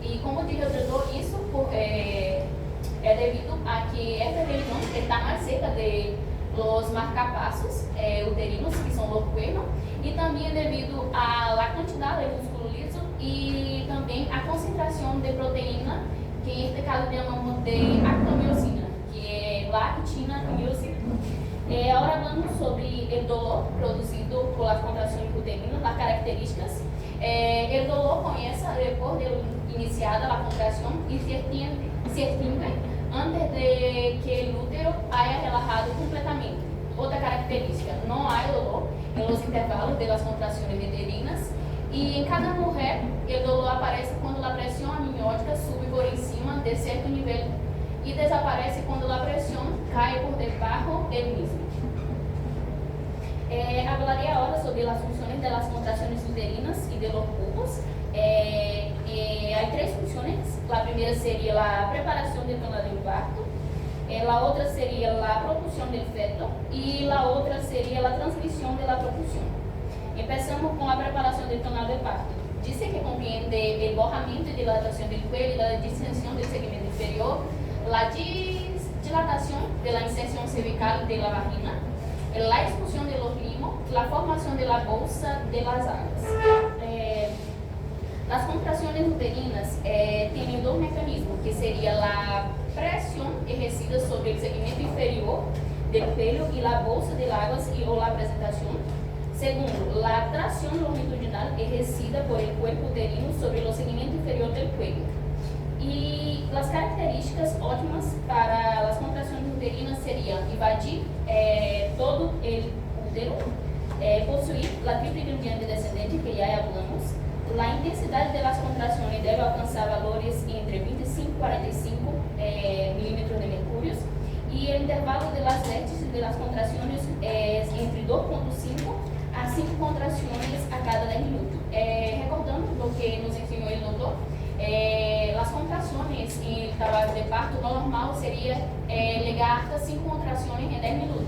Y como dije anteriormente, eso es debido a que esta región está más cerca de los marcapasos uterinos, que son los cuernos, y también debido a la cantidad de músculo liso y también a concentración de proteína, que en este caso llamamos de actomiocina, que es la actina y miocina. Ahora hablamos sobre el dolor producido por las contracciones uterinas, las características. El dolor comienza después de iniciada la contracción y se extingue antes de que el útero haya relajado completamente. Otra característica, no hay dolor en los intervalos de las contracciones uterinas y en cada mujer el dolor aparece cuando la presión amniótica sube por encima de cierto nivel y desaparece cuando la presión cae por debajo del mismo. Hablaré ahora sobre las funciones de las contracciones uterinas y de los pubos. Hay tres funciones. La primera sería la preparación del canal del parto, la otra sería la propulsión del feto y la otra sería la transmisión de la propulsión. Empezamos con la preparación del canal del parto. Dice que comprende el bojamiento y dilatación del cuello y la distensión del segmento inferior, la dilatación de la inserción cervical de la vagina, la expulsión de los limos, la formación de la bolsa de las alas. Las contracciones uterinas tienen dos mecanismos, que sería la presión ejercida sobre el segmento inferior del pelo y la bolsa de aguas o la presentación. Segundo, la tracción longitudinal ejercida por el cuerpo uterino sobre el segmento inferior del cuello. Y las características óptimas para las contracciones uterinas serían invadir todo el útero, possuir la triple gradiente descendente, que ya hablamos. La intensidad de las contracciones debe alcanzar valores entre 25 y 45 milímetros de mercurio y el intervalo de las vértices de las contracciones es entre 2.5 a 5 contracciones a cada 10 minutos. Recordando lo que nos enseñó el doctor, las contracciones en el trabajo de parto normal sería llegar hasta 5 contracciones en 10 minutos.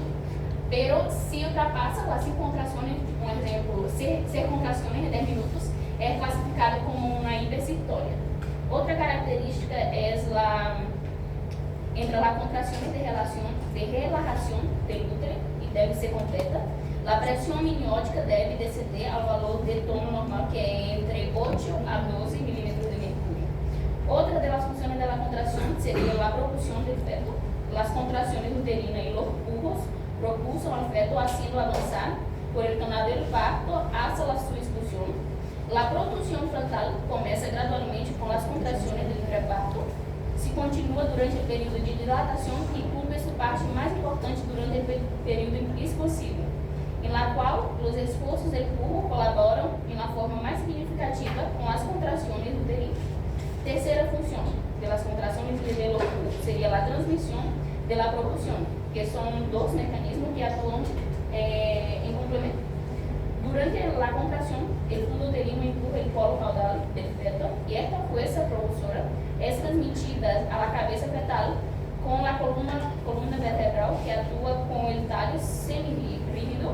Pero si ultrapasa las 5 contracciones, por ejemplo, 6 contracciones en 10 minutos, es clasificado como una hipercitoria. Otra característica es entre las contracciones de relajación del útero y debe ser completa. La presión amniótica debe descender al valor del tono normal, que es entre 8 a 12 milímetros de mercurio. Otra de las funciones de la contracción sería la propulsión del feto. Las contracciones uterinas y los pubos propulsan al feto haciendo avanzar por el canal del parto hasta su expulsión. La producción frontal comienza gradualmente con las contracciones del preparto, se continúa durante el periodo de dilatación y cumple su parte más importante durante el periodo expansivo, en la cual los esfuerzos del pubo colaboran en la forma más significativa con las contracciones uterinas. Tercera función de las contracciones de los pubos sería la transmisión de la propulsión, que son dos mecanismos que actúan en complemento. Durante la contracción, el fluido uterino empuja el polo caudal del feto y esta fuerza propulsora es transmitida a la cabeza fetal con la columna vertebral, que actúa con el tallo semirígido.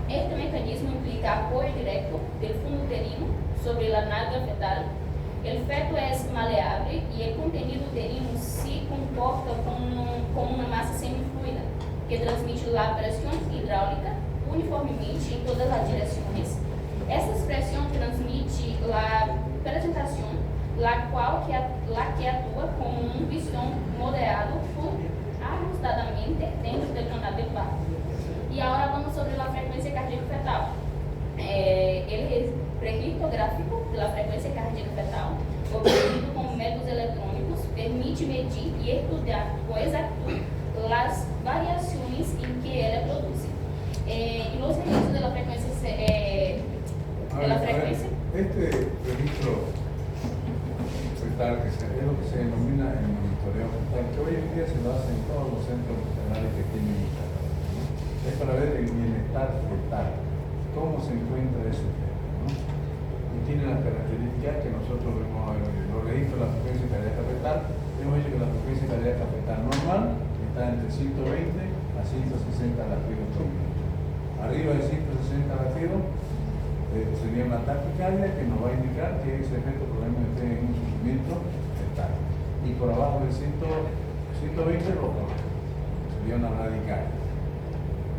Este mecanismo implica apoyo directo del fluido uterino sobre la nalga fetal. El feto es maleable y el contenido uterino se comporta como una masa semifluida que transmite la presión hidráulica uniformemente en todas las direcciones. Esta expresión transmite la presentación, la que actúa como un pistón moderado ajustadamente dentro del canal del parto. Y ahora vamos sobre la frecuencia cardíaca fetal. el registro gráfico de la frecuencia cardíaca fetal, obtenido con métodos electrónicos, permite medir y estudiar con exactitud las variaciones en que ella produce. Y los registros de la frecuencia Este registro fetal, que es lo que se denomina el monitoreo fetal, que hoy en día se lo hace en todos los centros hospitalarios que tienen instalado, ¿no? Es para ver el bienestar fetal, cómo se encuentra ese feto, ¿no? Y tiene las características que nosotros vemos a ver. Los registros de la frecuencia cardíaca fetal, hemos dicho que la frecuencia cardíaca fetal normal está entre 120 a 160 latidos por minuto. Arriba de 160 latidos sería una taquicardia que nos va a indicar que ese efecto probablemente esté en un sufrimiento fetal. Y por abajo de 120 loco, sería una radicardia.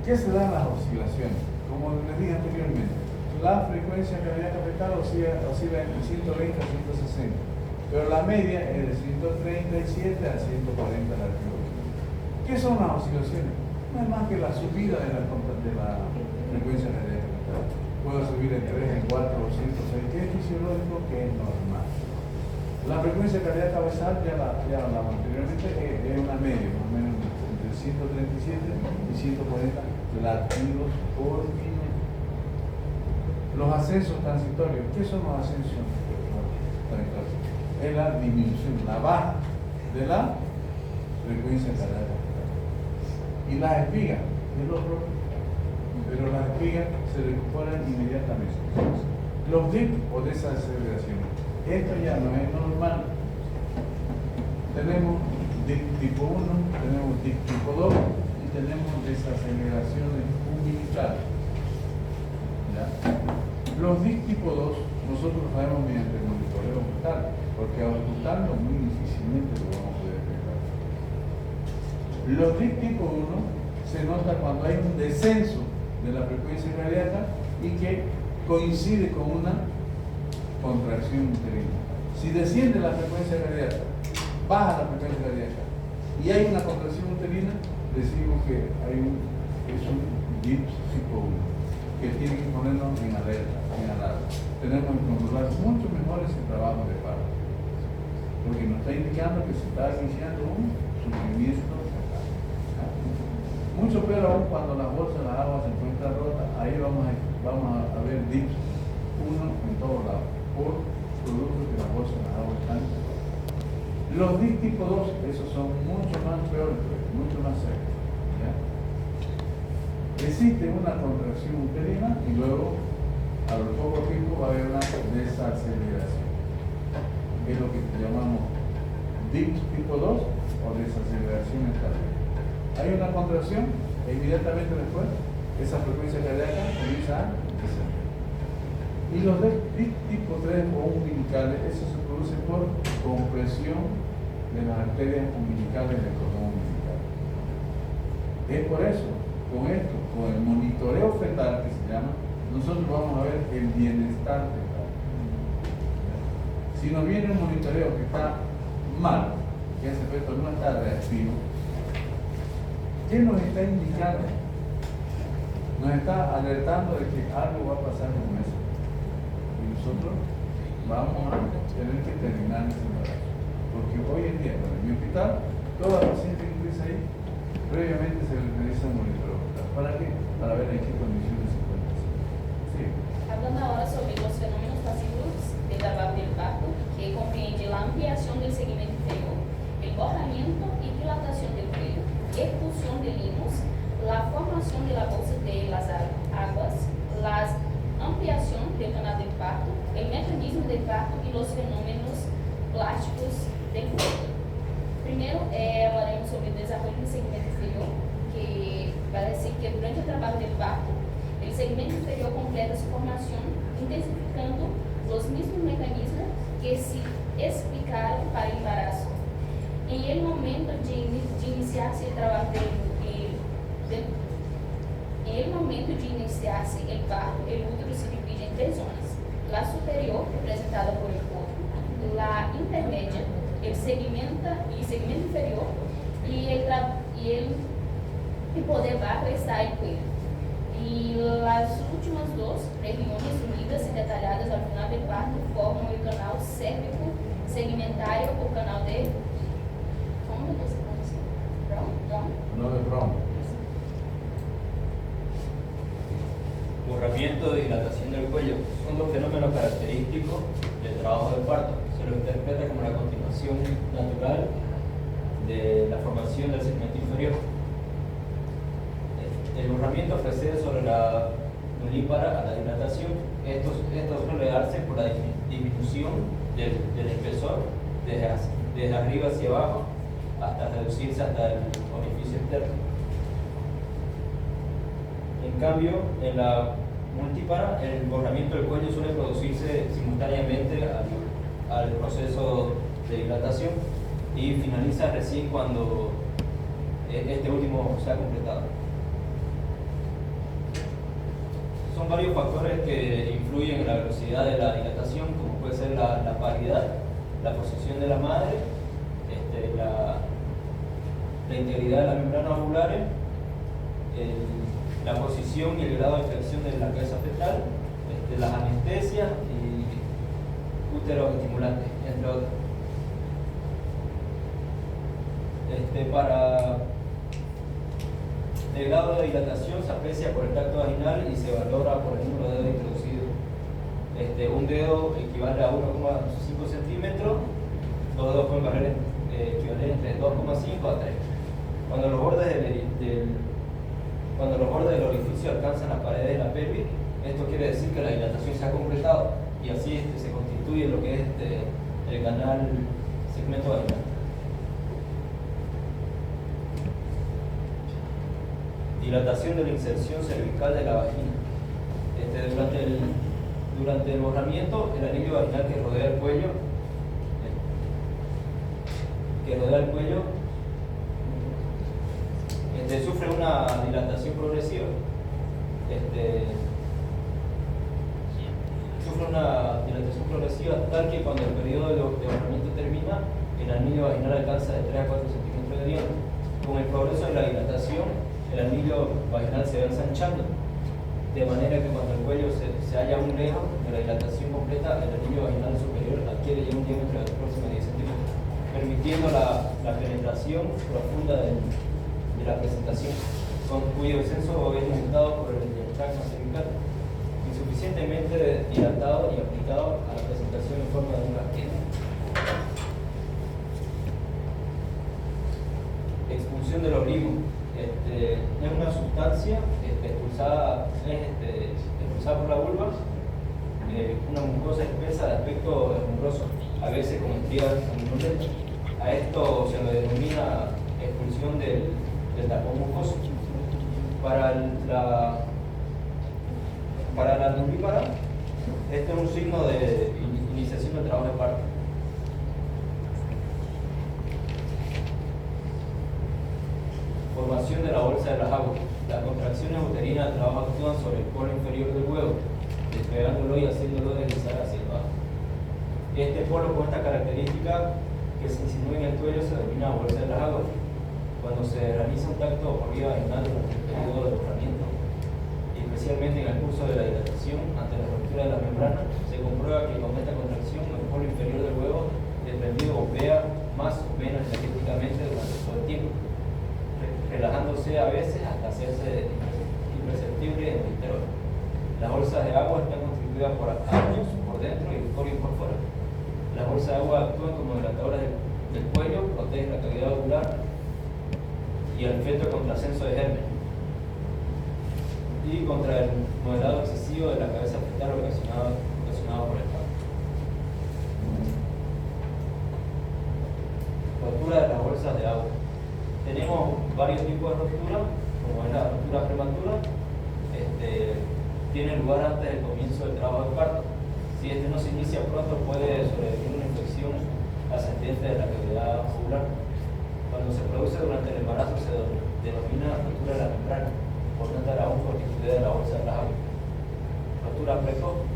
¿Qué se dan las oscilaciones? Como les dije anteriormente, la frecuencia cardíaca fetal oscila entre 120 a 160, pero la media es de 137 a 140 latidos. ¿Qué son las oscilaciones? No es más que la subida de la frecuencia cardíaca fetal. Puede subir en 3, en 4 o 106, que es fisiológico, que es normal. La frecuencia cardíaca basal, ya la anteriormente, es una media, más o menos entre 137 y 140 latidos por minuto. Los ascensos transitorios, ¿qué son los ascensos transitorios? Es la disminución, la baja de la frecuencia cardíaca fetal. Y las espigas, es lo propio. Pero las espigas se recuperan inmediatamente. Los dips o desaceleración, esto ya no es normal. Tenemos dip tipo 1, tenemos dip tipo 2 y tenemos desaceleraciones umbilicales. ¿Ya? Los dip tipo 2 nosotros lo sabemos mediante el monitoreo fetal, porque ocultarlo muy difícilmente lo vamos a poder detectar. Los dip tipo 1 se nota cuando hay un descenso de la frecuencia cardíaca y que coincide con una contracción uterina. Si desciende la frecuencia cardíaca, baja la frecuencia cardíaca y hay una contracción uterina, decimos que es un DIP tipo 1, que tiene que ponernos en alerta, en alarma. Tenemos que controlar mucho mejor ese trabajo de parto, porque nos está indicando que se está iniciando un sufrimiento. Mucho peor aún cuando la bolsa de las aguas se encuentra rota, ahí vamos a ver DIPS 1 en todos lados, por producto que las bolsas de las aguas están rotas. Los DIPS tipo 2, esos son mucho más peores, mucho más serios. ¿Ya? Existe una contracción uterina y luego, a lo poco tiempo, va a haber una desaceleración. Es lo que llamamos DIPS tipo 2 o desaceleración cardíaca. Hay una contracción e inmediatamente después esa frecuencia cardíaca comienza a descender. Y los DIP tipo 3 o umbilicales, eso se produce por compresión de las arterias umbilicales del cordón umbilical. Es por eso, con esto, con el monitoreo fetal que se llama, nosotros vamos a ver el bienestar fetal. Si nos viene un monitoreo que está mal, que ese feto no está reactivo, ¿qué nos está indicando? Nos está alertando de que algo va a pasar con eso. Y nosotros vamos a tener que terminar ese embarazo. Porque hoy en día, en mi hospital, toda paciente que ingresa ahí, previamente se le realiza un monitoreo fetal. ¿Para qué? Para ver en qué condiciones se encuentra. Sí. Hablando ahora sobre los fenómenos pasivos del trabajo del parto, que comprende la ampliación del segmento inferior, el borramiento y dilatación del cuello, expulsión de limos, la formación de la bolsa de las aguas, la ampliación del canal del parto, el mecanismo del parto y los fenómenos plásticos del feto. Primero, hablaremos sobre el desarrollo del segmento inferior, que va a decir que durante el trabajo del parto, el segmento inferior completa su formación, intensificando los mismos mecanismos que se explicaron para el embarazo. En el momento de iniciarse el trabajo el parto, el útero se divide en 3 zonas: la superior, representada por el corpo, la intermedia, el segmento inferior, y por debajo está el cuello. Y las últimas 2 regiones unidas cérvico segmentario o canal de ¿cómo se pronuncia? Brown. No de Brown. Borramiento y dilatación del cuello son dos fenómenos característicos del trabajo de parto. Se lo interpreta como la continuación natural de la formación del segmento inferior. El borramiento precede sobre la nulípara a la dilatación. Esto suele darse por la disminución del espesor desde arriba hacia abajo hasta reducirse hasta el orificio externo. En cambio, en la multípara, el borramiento del cuello suele producirse simultáneamente al proceso de dilatación y finaliza recién cuando este último se ha completado. Son varios factores que influyen en la velocidad de la dilatación, como puede ser la paridad, la posición de la madre, la integridad de las membranas ovulares, la posición y el grado de flexión de la cabeza fetal, las anestesias y úteros estimulantes, entre otros. Para el grado de dilatación se aprecia por el tacto vaginal y se valora por el número de dedos introducidos. Un dedo equivale a 1,5 centímetros, dos dedos pueden valer equivalente entre 2,5 a 3. Cuando los bordes del orificio alcanzan las paredes de la pelvis, esto quiere decir que la dilatación se ha completado y así se constituye lo que es el canal segmento vaginal. Dilatación de la inserción cervical de la vagina. Durante el borramiento, el anillo vaginal que rodea el cuello sufre una dilatación progresiva. Sufre una dilatación progresiva tal que cuando el periodo de borramiento termina, el anillo vaginal alcanza de 3 a 4 centímetros de diámetro. Con el progreso de la dilatación, el anillo vaginal se va ensanchando, de manera que cuando el cuello se halla aún lejos de la dilatación completa, el anillo vaginal superior adquiere ya un diámetro de próximo 10 centímetros, permitiendo la penetración profunda de la presentación, cuyo descenso es limitado por el diafragma cervical, insuficientemente dilatado y aplicado a la presentación en forma de un rasquete. Expulsión del olivo. Es una sustancia expulsada por la vulva, una mucosa espesa de aspecto espumoso, a veces con estrías sanguinolentas. A esto se le denomina expulsión del tapón mucoso. Para la nulípara, este es un signo de iniciación del trabajo de parto. Formación de la bolsa de las aguas. Las contracciones uterinas del trabajo actúan sobre el polo inferior del huevo, despegándolo y haciéndolo deslizar hacia abajo. Este polo con esta característica que se insinúa en el cuello se denomina bolsa de las aguas. Cuando se realiza un tacto por vía vaginal durante el periodo de borramiento, y especialmente en el curso de la dilatación ante la ruptura de la membrana, se comprueba que con esta contracción el polo inferior del huevo desprendido golpea más o menos energéticamente durante todo el tiempo, relajándose a veces hasta hacerse imperceptible en el interior. Las bolsas de agua están constituidas por años por dentro y corios por fuera. Las bolsas de agua actúan como dilatadoras del cuello, protegen la cavidad ovular y el feto contra ascenso de germen y contra el modelado excesivo de la cabeza fetal ocasionado por el parto. Rotura de las bolsas de agua. Tenemos varios tipos de rotura, como es la rotura prematura, tiene lugar antes del comienzo del trabajo de parto. Si este no se inicia pronto, puede sobrevenir una infección ascendente de la cavidad ovular. Cuando se produce durante el embarazo se denomina rotura de la membrana, por no estar aún constituida de la bolsa de las aguas. Rotura precoz.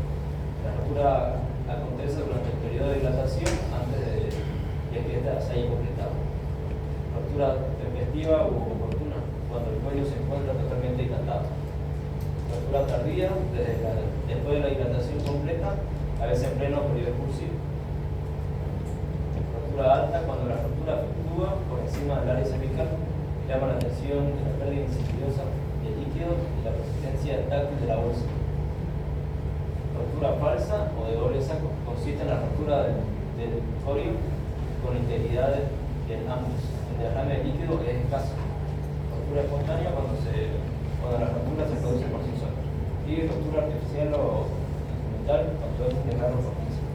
La rotura acontece durante el periodo de dilatación antes de que ésta se haya completado. Rotura tempestiva u oportuna, cuando el cuello se encuentra totalmente dilatado. Rotura tardía, después de la dilatación completa, a veces en pleno periodo expulsivo. rotura alta cuando la rotura efectúa por encima del área cervical, llama la atención de la pérdida insidiosa de líquido y la resistencia táctil de la bolsa. Rotura falsa o de doble saco consiste en la rotura del corio con integridad en ambos. El derrame de líquido es escaso. Rotura espontánea cuando la rotura se produce por sí sola. Y rotura artificial o instrumental cuando es un desgarro fortísimo.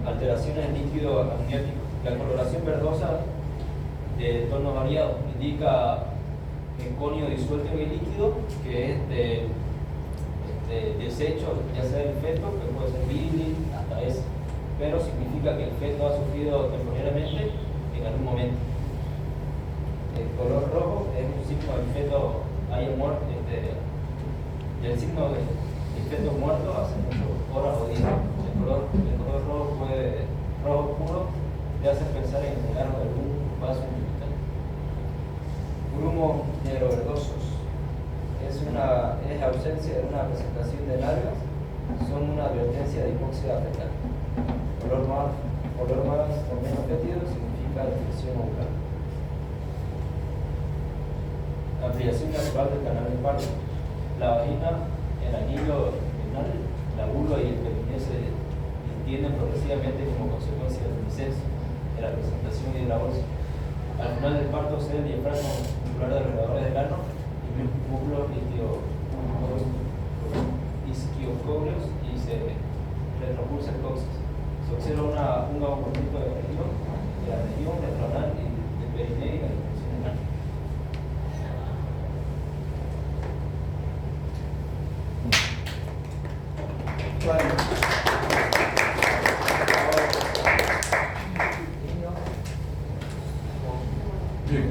Alteraciones en líquido amniótico. La coloración verdosa de tono variado indica conio disuelto en el líquido, que es de desecho, ya sea del feto, que puede ser viril, hasta ese, pero significa que el feto ha sufrido temporalmente en algún momento. El color rojo es un signo del feto haya muerto, del signo del feto muerto hace muchas horas o días. El color rojo puro le hace pensar en el desgarro de algún vaso intestinal. Grumos negro-verdosos es ausencia de una presentación de largas, son una advertencia de hipoxia fetal. Color más o menos fétido significa infección ocular. Ampliación natural del canal del parto. La vagina, el anillo renal, la vulva y el perineo se extienden progresivamente como consecuencia del disenso, de la presentación y de la bolsa. Al final del parto cede el diafragma muscular de los alrededores del ano y músculos isquiocóleos y se retropulsa el coxis. Se observa un aumento de la región retronal y del perineo y la dimensión del ano. Bien.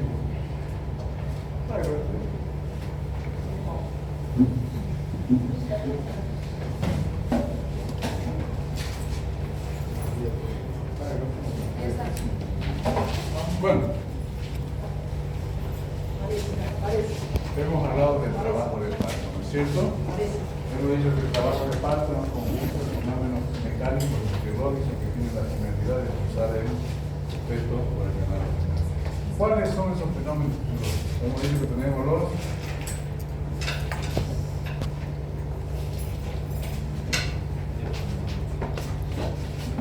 Bueno, hemos hablado del trabajo de parto, ¿no es cierto? Hemos dicho que el trabajo de parto es un conjunto de fenómenos mecánicos y fisiológicos que tienen la finalidad de expulsar el feto por el canal. ¿Cuáles son esos fenómenos fisiológicos? Hemos dicho que tenemos los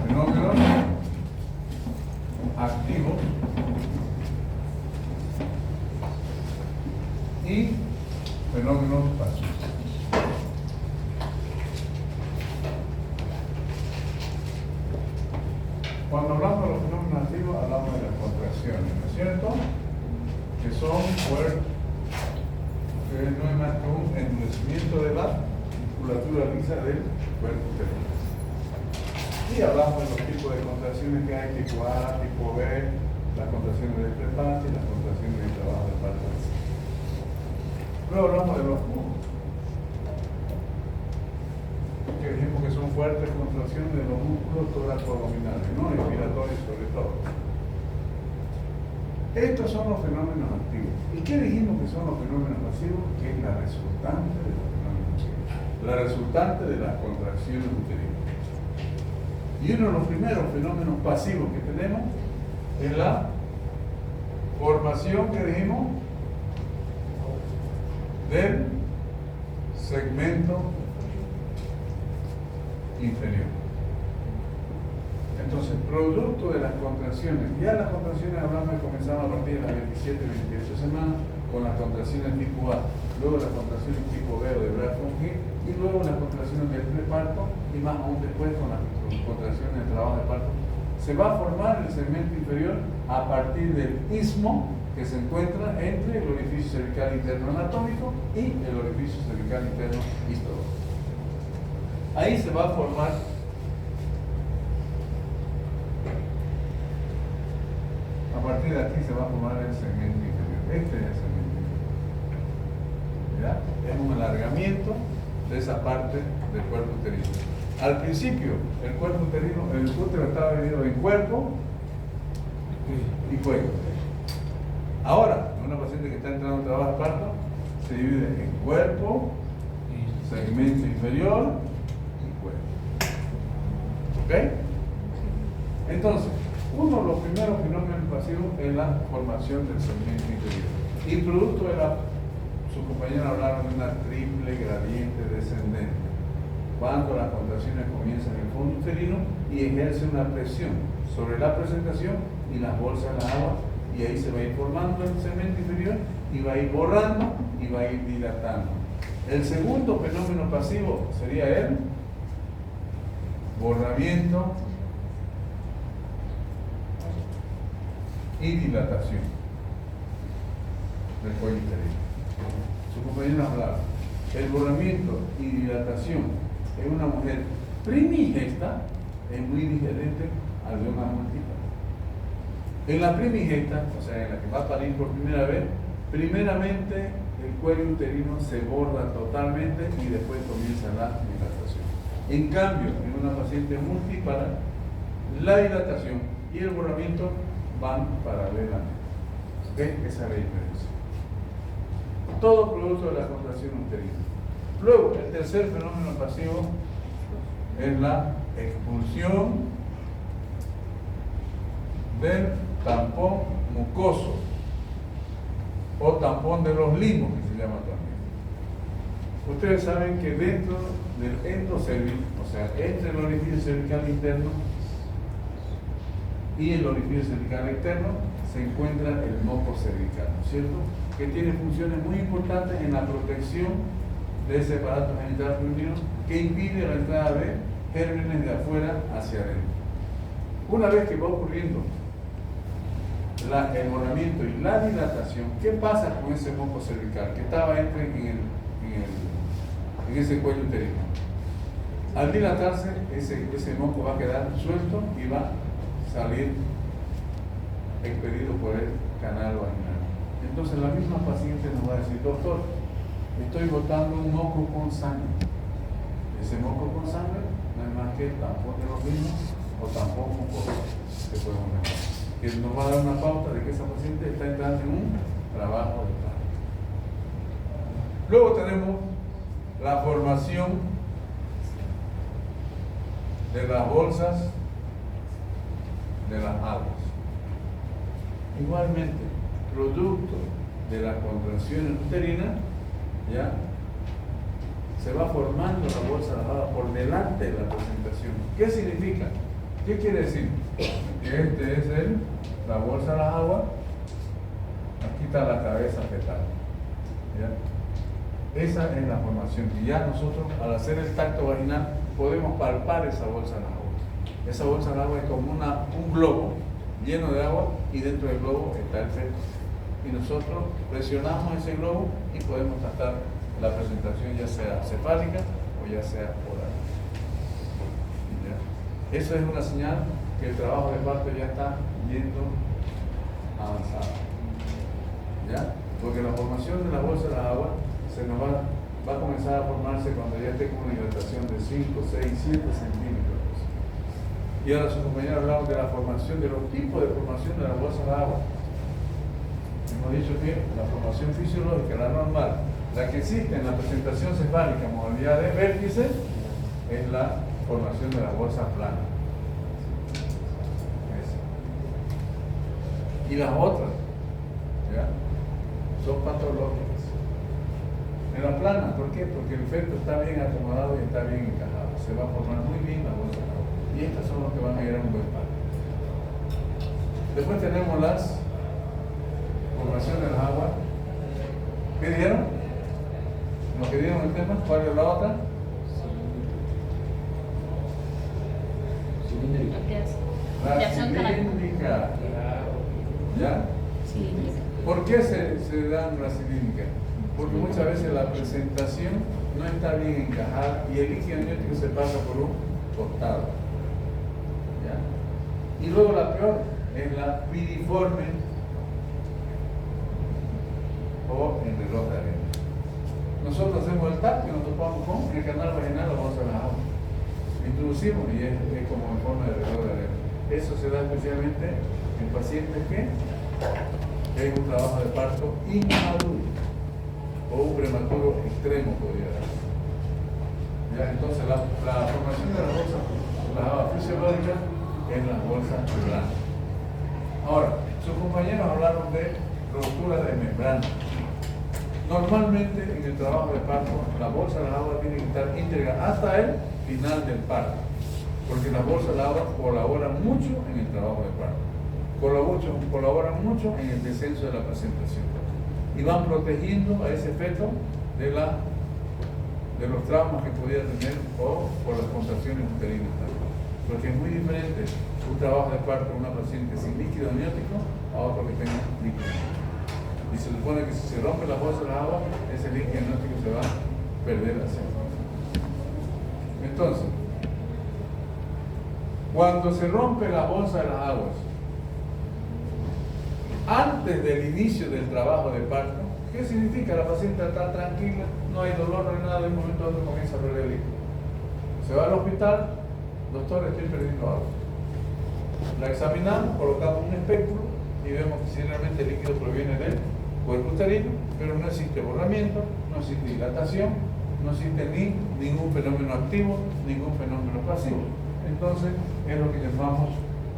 fenómenos activos y fenómenos pasivos. Cuando hablamos de los fenómenos activos, hablamos de las contracciones, ¿no es cierto? Que son que no es más que un endurecimiento de la musculatura lisa del cuerpo uterino. Y hablamos de los tipos de contracciones que hay, tipo A, tipo B, las contracciones del preparto y las contracciones del trabajo del parto. Luego hablamos de los músculos, que dijimos que son fuertes contracciones de los músculos toracoabdominales, ¿no? Respiratorios sobre todo. Estos son los fenómenos activos. ¿Y qué dijimos que son los fenómenos pasivos? Que es la resultante de los fenómenos activos, la resultante de las contracciones uterinas. Y uno de los primeros fenómenos pasivos que tenemos es la formación que dijimos del segmento inferior. Entonces, producto de las contracciones, ya las contracciones hablamos de comenzar a partir de las 27 y 28 semanas con las contracciones tipo A, luego las contracciones tipo B o de Brad-Von-Hill y luego las contracciones del preparto y más aún después con las contracciones del trabajo de parto. Se va a formar el segmento inferior a partir del istmo que se encuentra entre el orificio cervical interno anatómico y el orificio cervical interno histológico. Ahí se va a formar a partir de aquí se va a formar el segmento inferior. Este es el segmento inferior. ¿Ya? Es un alargamiento de esa parte del cuerpo uterino. Al principio, el cuerpo uterino, el útero estaba dividido en cuerpo y cuello. Ahora, una paciente que está entrando en trabajo de parto se divide en cuerpo, segmento inferior y cuello. ¿Ok? Entonces, uno de los primeros fenómenos pasivos es la formación del segmento inferior. Y producto de sus compañeros hablaron de una triple gradiente descendente. Cuando las contracciones comienzan en el fondo uterino y ejerce una presión sobre la presentación y las bolsas de agua, y ahí se va a ir formando el segmento inferior y va a ir borrando y va a ir dilatando. El segundo fenómeno pasivo sería el borramiento y dilatación del cuello uterino. Su compañero hablaba, el borramiento y dilatación en una mujer primigesta es muy diferente al de una multípara. En la primigesta, o sea, en la que va a parir por primera vez, primeramente el cuello uterino se borra totalmente y después comienza la dilatación. En cambio, en una paciente multípara, la dilatación y el borramiento van paralelamente. ¿Ok? Esa es la diferencia. Todo producto de la contracción uterina. Luego, el tercer fenómeno pasivo es la expulsión del tampón mucoso o tampón de los limos, que se llama también. Ustedes saben que dentro del endocervix, o sea, entre el orificio cervical interno y el orificio cervical externo, se encuentra el moco cervical, ¿no es cierto? Que tiene funciones muy importantes en la protección de ese aparato genital femenino que impide la entrada de gérmenes de afuera hacia adentro. Una vez que va ocurriendo el borramiento y la dilatación, ¿qué pasa con ese moco cervical que estaba en ese cuello uterino? Al dilatarse, ese moco va a quedar suelto y va a salir expedido por el canal vaginal. Entonces la misma paciente nos va a decir, doctor, estoy botando un moco con sangre. Ese moco con sangre no es más que el tampón de los mismos o tampón mucoso que podemos ver. Que nos va a dar una pauta de que esa paciente está entrando en un trabajo de parto. Luego tenemos la formación de las bolsas de las aguas. Igualmente, producto de las contracciones uterinas, ya se va formando la bolsa de las aguas por delante de la presentación. ¿Qué significa? ¿Qué quiere decir? Que este es la bolsa de las aguas, aquí está la cabeza fetal. ¿Ya? Esa es la formación. Y ya nosotros, al hacer el tacto vaginal, podemos palpar esa bolsa de las aguas. Esa bolsa de las aguas es como un globo lleno de agua y dentro del globo está el feto. Y nosotros presionamos ese globo y podemos tratar la presentación ya sea cefálica o ya sea oral. ¿Ya? Eso es una señal que el trabajo de parto ya está yendo avanzado. ¿Ya? Porque la formación de la bolsa de la agua se nos va a comenzar a formarse cuando ya esté con una hidratación de 5, 6, 7 centímetros. Y ahora sus compañeros hablaron de la formación, de los tipos de formación de la bolsa de agua. Hemos dicho que la formación fisiológica, la normal, la que existe en la presentación cefálica, modalidad de vértice, es la formación de la bolsa plana. Y las otras, ¿ya? Son patológicas. En la plana, ¿por qué? Porque el feto está bien acomodado y está bien encajado. Se va a formar muy bien la bolsa de agua. Y estas son las que van a ir a un buen parto. Después tenemos las formaciones de las aguas. ¿Qué dijeron? ¿Nos que dieron el tema? ¿Cuál es la otra? La cilíndrica. ¿Ya? ¿Por qué se dan las cilíndricas? Porque muchas veces la presentación no está bien encajada y el líquido amniótico se pasa por un costado. ¿Ya? Y luego la peor es la piriforme o el reloj de arena. Nosotros hacemos el tacto y nos topamos con el canal vaginal, lo vamos a la agua. Introducimos y es como en forma de reloj de arena. Eso se da especialmente en pacientes que hay un trabajo de parto inmaduro o un prematuro extremo podría dar. ¿Ya? Entonces la formación de la bolsa las aguas fisiológicas es la bolsa blanda. Ahora, sus compañeros hablaron de rotura de membrana. Normalmente en el trabajo de parto, la bolsa de las aguas tiene que estar íntegra hasta el final del parto, porque las bolsas de agua colaboran mucho en el trabajo de parto, colaboran mucho en el descenso de la placentación y van protegiendo a ese feto de los traumas que podía tener o por las contracciones uterinas también. Porque es muy diferente un trabajo de parto con una paciente sin líquido amniótico a otro que tenga líquido amniótico. Y se supone que si se rompe la bolsa de las aguas, ese líquido amniótico se va a perder así. Entonces, cuando se rompe la bolsa de las aguas, antes del inicio del trabajo de parto, ¿qué significa? La paciente está tranquila, no hay dolor, no hay nada, de un momento a otro comienza a perder líquido. Se va al hospital, doctor, estoy perdiendo agua. La examinamos, colocamos un espectro y vemos que si realmente el líquido proviene del cuerpo uterino, pero no existe borramiento, no existe dilatación, no existe ningún fenómeno activo, ningún fenómeno pasivo. Entonces es lo que llamamos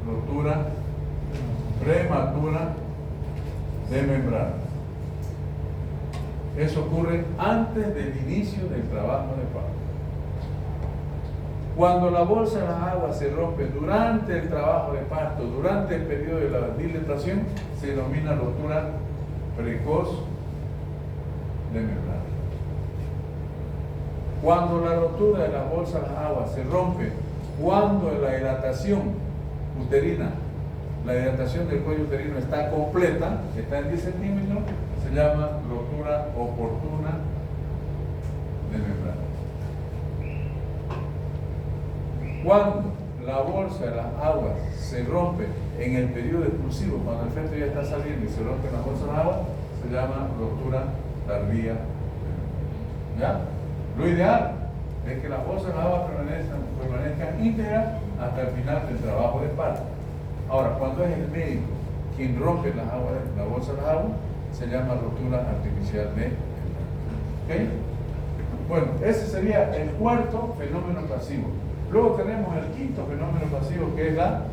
rotura prematura de membrana. Eso ocurre antes del inicio del trabajo de parto. Cuando la bolsa de las aguas se rompe durante el trabajo de parto, durante el periodo de la dilatación, se denomina rotura precoz de membrana. Cuando la rotura de la bolsa de las aguas se rompe cuando la dilatación uterina, la dilatación del cuello uterino está completa, está en 10 centímetros, se llama rotura oportuna de membrana. Cuando la bolsa de las aguas se rompe en el periodo expulsivo, cuando el feto ya está saliendo y se rompe la bolsa de las aguas, se llama rotura tardía. ¿Ya? Lo ideal es que las bolsas de las aguas permanezcan íntegras hasta el final del trabajo de parto. Ahora, cuando es el médico quien rompe las aguas, la bolsa de las aguas, se llama rotura artificial de membrana. ¿Ok? Bueno, ese sería el cuarto fenómeno pasivo. Luego tenemos el quinto fenómeno pasivo, que es la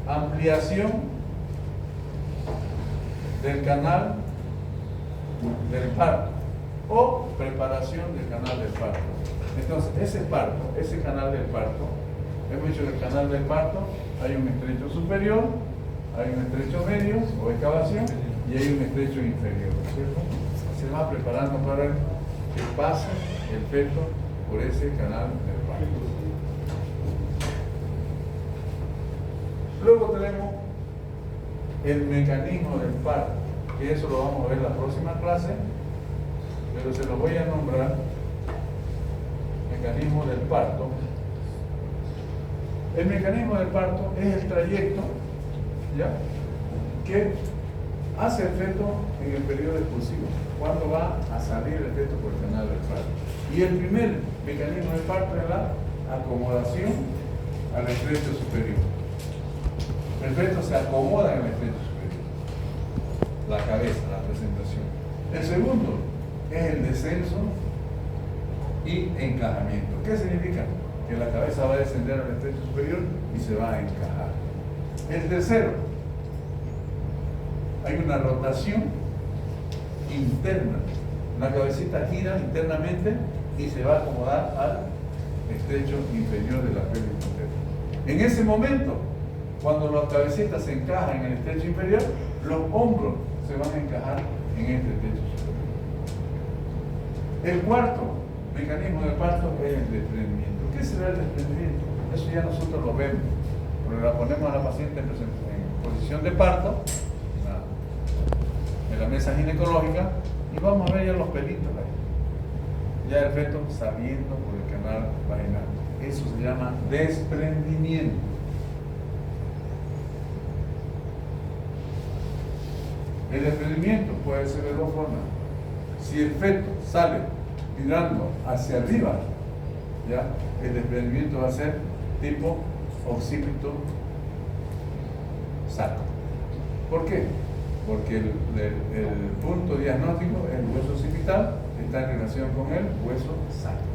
ampliación del canal del parto o preparación del canal del parto. Entonces, ese canal del parto, hemos dicho que el canal del parto hay un estrecho superior, hay un estrecho medio o excavación y hay un estrecho inferior, ¿cierto? Se va preparando para que pase el feto por ese canal del parto. Luego tenemos el mecanismo del parto, que eso lo vamos a ver en la próxima clase, pero se lo voy a nombrar mecanismo del parto. El mecanismo del parto es el trayecto, ¿ya?, que hace el feto en el periodo expulsivo, cuando va a salir el feto por el canal del parto. Y el primer mecanismo del parto es la acomodación al estrecho superior. El feto se acomoda en el estrecho superior, la cabeza, la presentación. El segundo es el descenso y encajamiento. ¿Qué significa? Que la cabeza va a descender al estrecho superior y se va a encajar. El tercero, hay una rotación interna. La cabecita gira internamente y se va a acomodar al estrecho inferior de la pelvis materna. En ese momento, cuando la cabecita se encaja en el estrecho inferior, los hombros se van a encajar en este estrecho superior. El cuarto mecanismo del parto es el desprendimiento. ¿Qué será el desprendimiento? Eso ya nosotros lo vemos, porque la ponemos a la paciente en posición de parto, en la mesa ginecológica, y vamos a ver ya los pelitos ahí. Ya el feto saliendo por el canal vaginal. Eso se llama desprendimiento. El desprendimiento puede ser de dos formas. Si el feto sale mirando hacia arriba, ¿ya?, el desprendimiento va a ser tipo occipito sacro. ¿Por qué? Porque el punto diagnóstico, el hueso occipital, está en relación con el hueso sacro.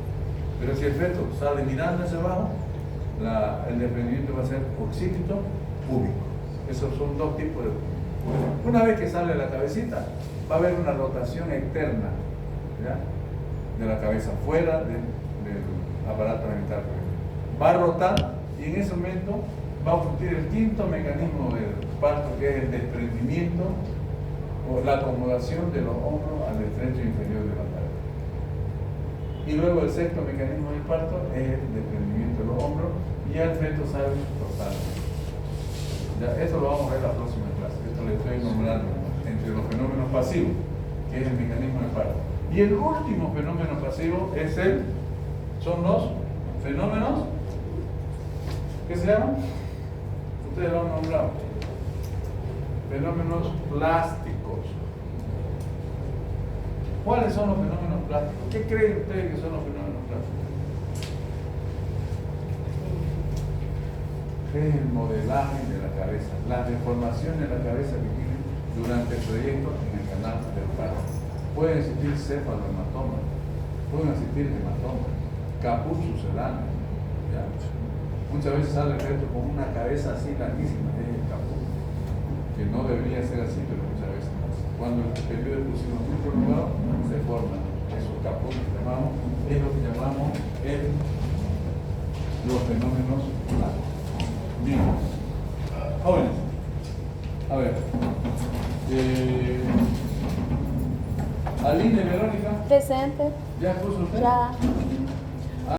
Pero si el feto sale mirando hacia abajo, el desprendimiento va a ser occipito púbico. Esos son dos tipos de. Una vez que sale la cabecita, va a haber una rotación externa, ¿ya?, de la cabeza fuera del aparato genital. Va a rotar y en ese momento va a ocurrir el quinto mecanismo del parto, que es el desprendimiento o la acomodación de los hombros al estrecho inferior de la cabeza. Y luego el sexto mecanismo del parto es el desprendimiento de los hombros y ya el feto sale totalmente. Ya, eso lo vamos a ver la próxima clase. Esto le estoy nombrando entre los fenómenos pasivos, que es el mecanismo del parto. Y el último fenómeno pasivo son los fenómenos, ¿qué se llaman? Ustedes lo han nombrado. Fenómenos plásticos. ¿Cuáles son los fenómenos plásticos? ¿Qué creen ustedes que son los fenómenos plásticos? Es el modelaje de la cabeza, las deformaciones de la cabeza que tienen durante el proyecto en el canal del parto. Pueden existir cefalohematomas, pueden existir hematomas, caput sucedáneo. Muchas veces sale el feto con una cabeza así larguísima, es el caput, que no debería ser así, pero muchas veces pasa. Cuando el periodo expulsivo es muy prolongado, se forman esos caput que llamamos, es lo que llamamos los fenómenos plásticos. Bien, jóvenes, a ver, Aline, Verónica, Presente. ¿ya puso usted? Ya.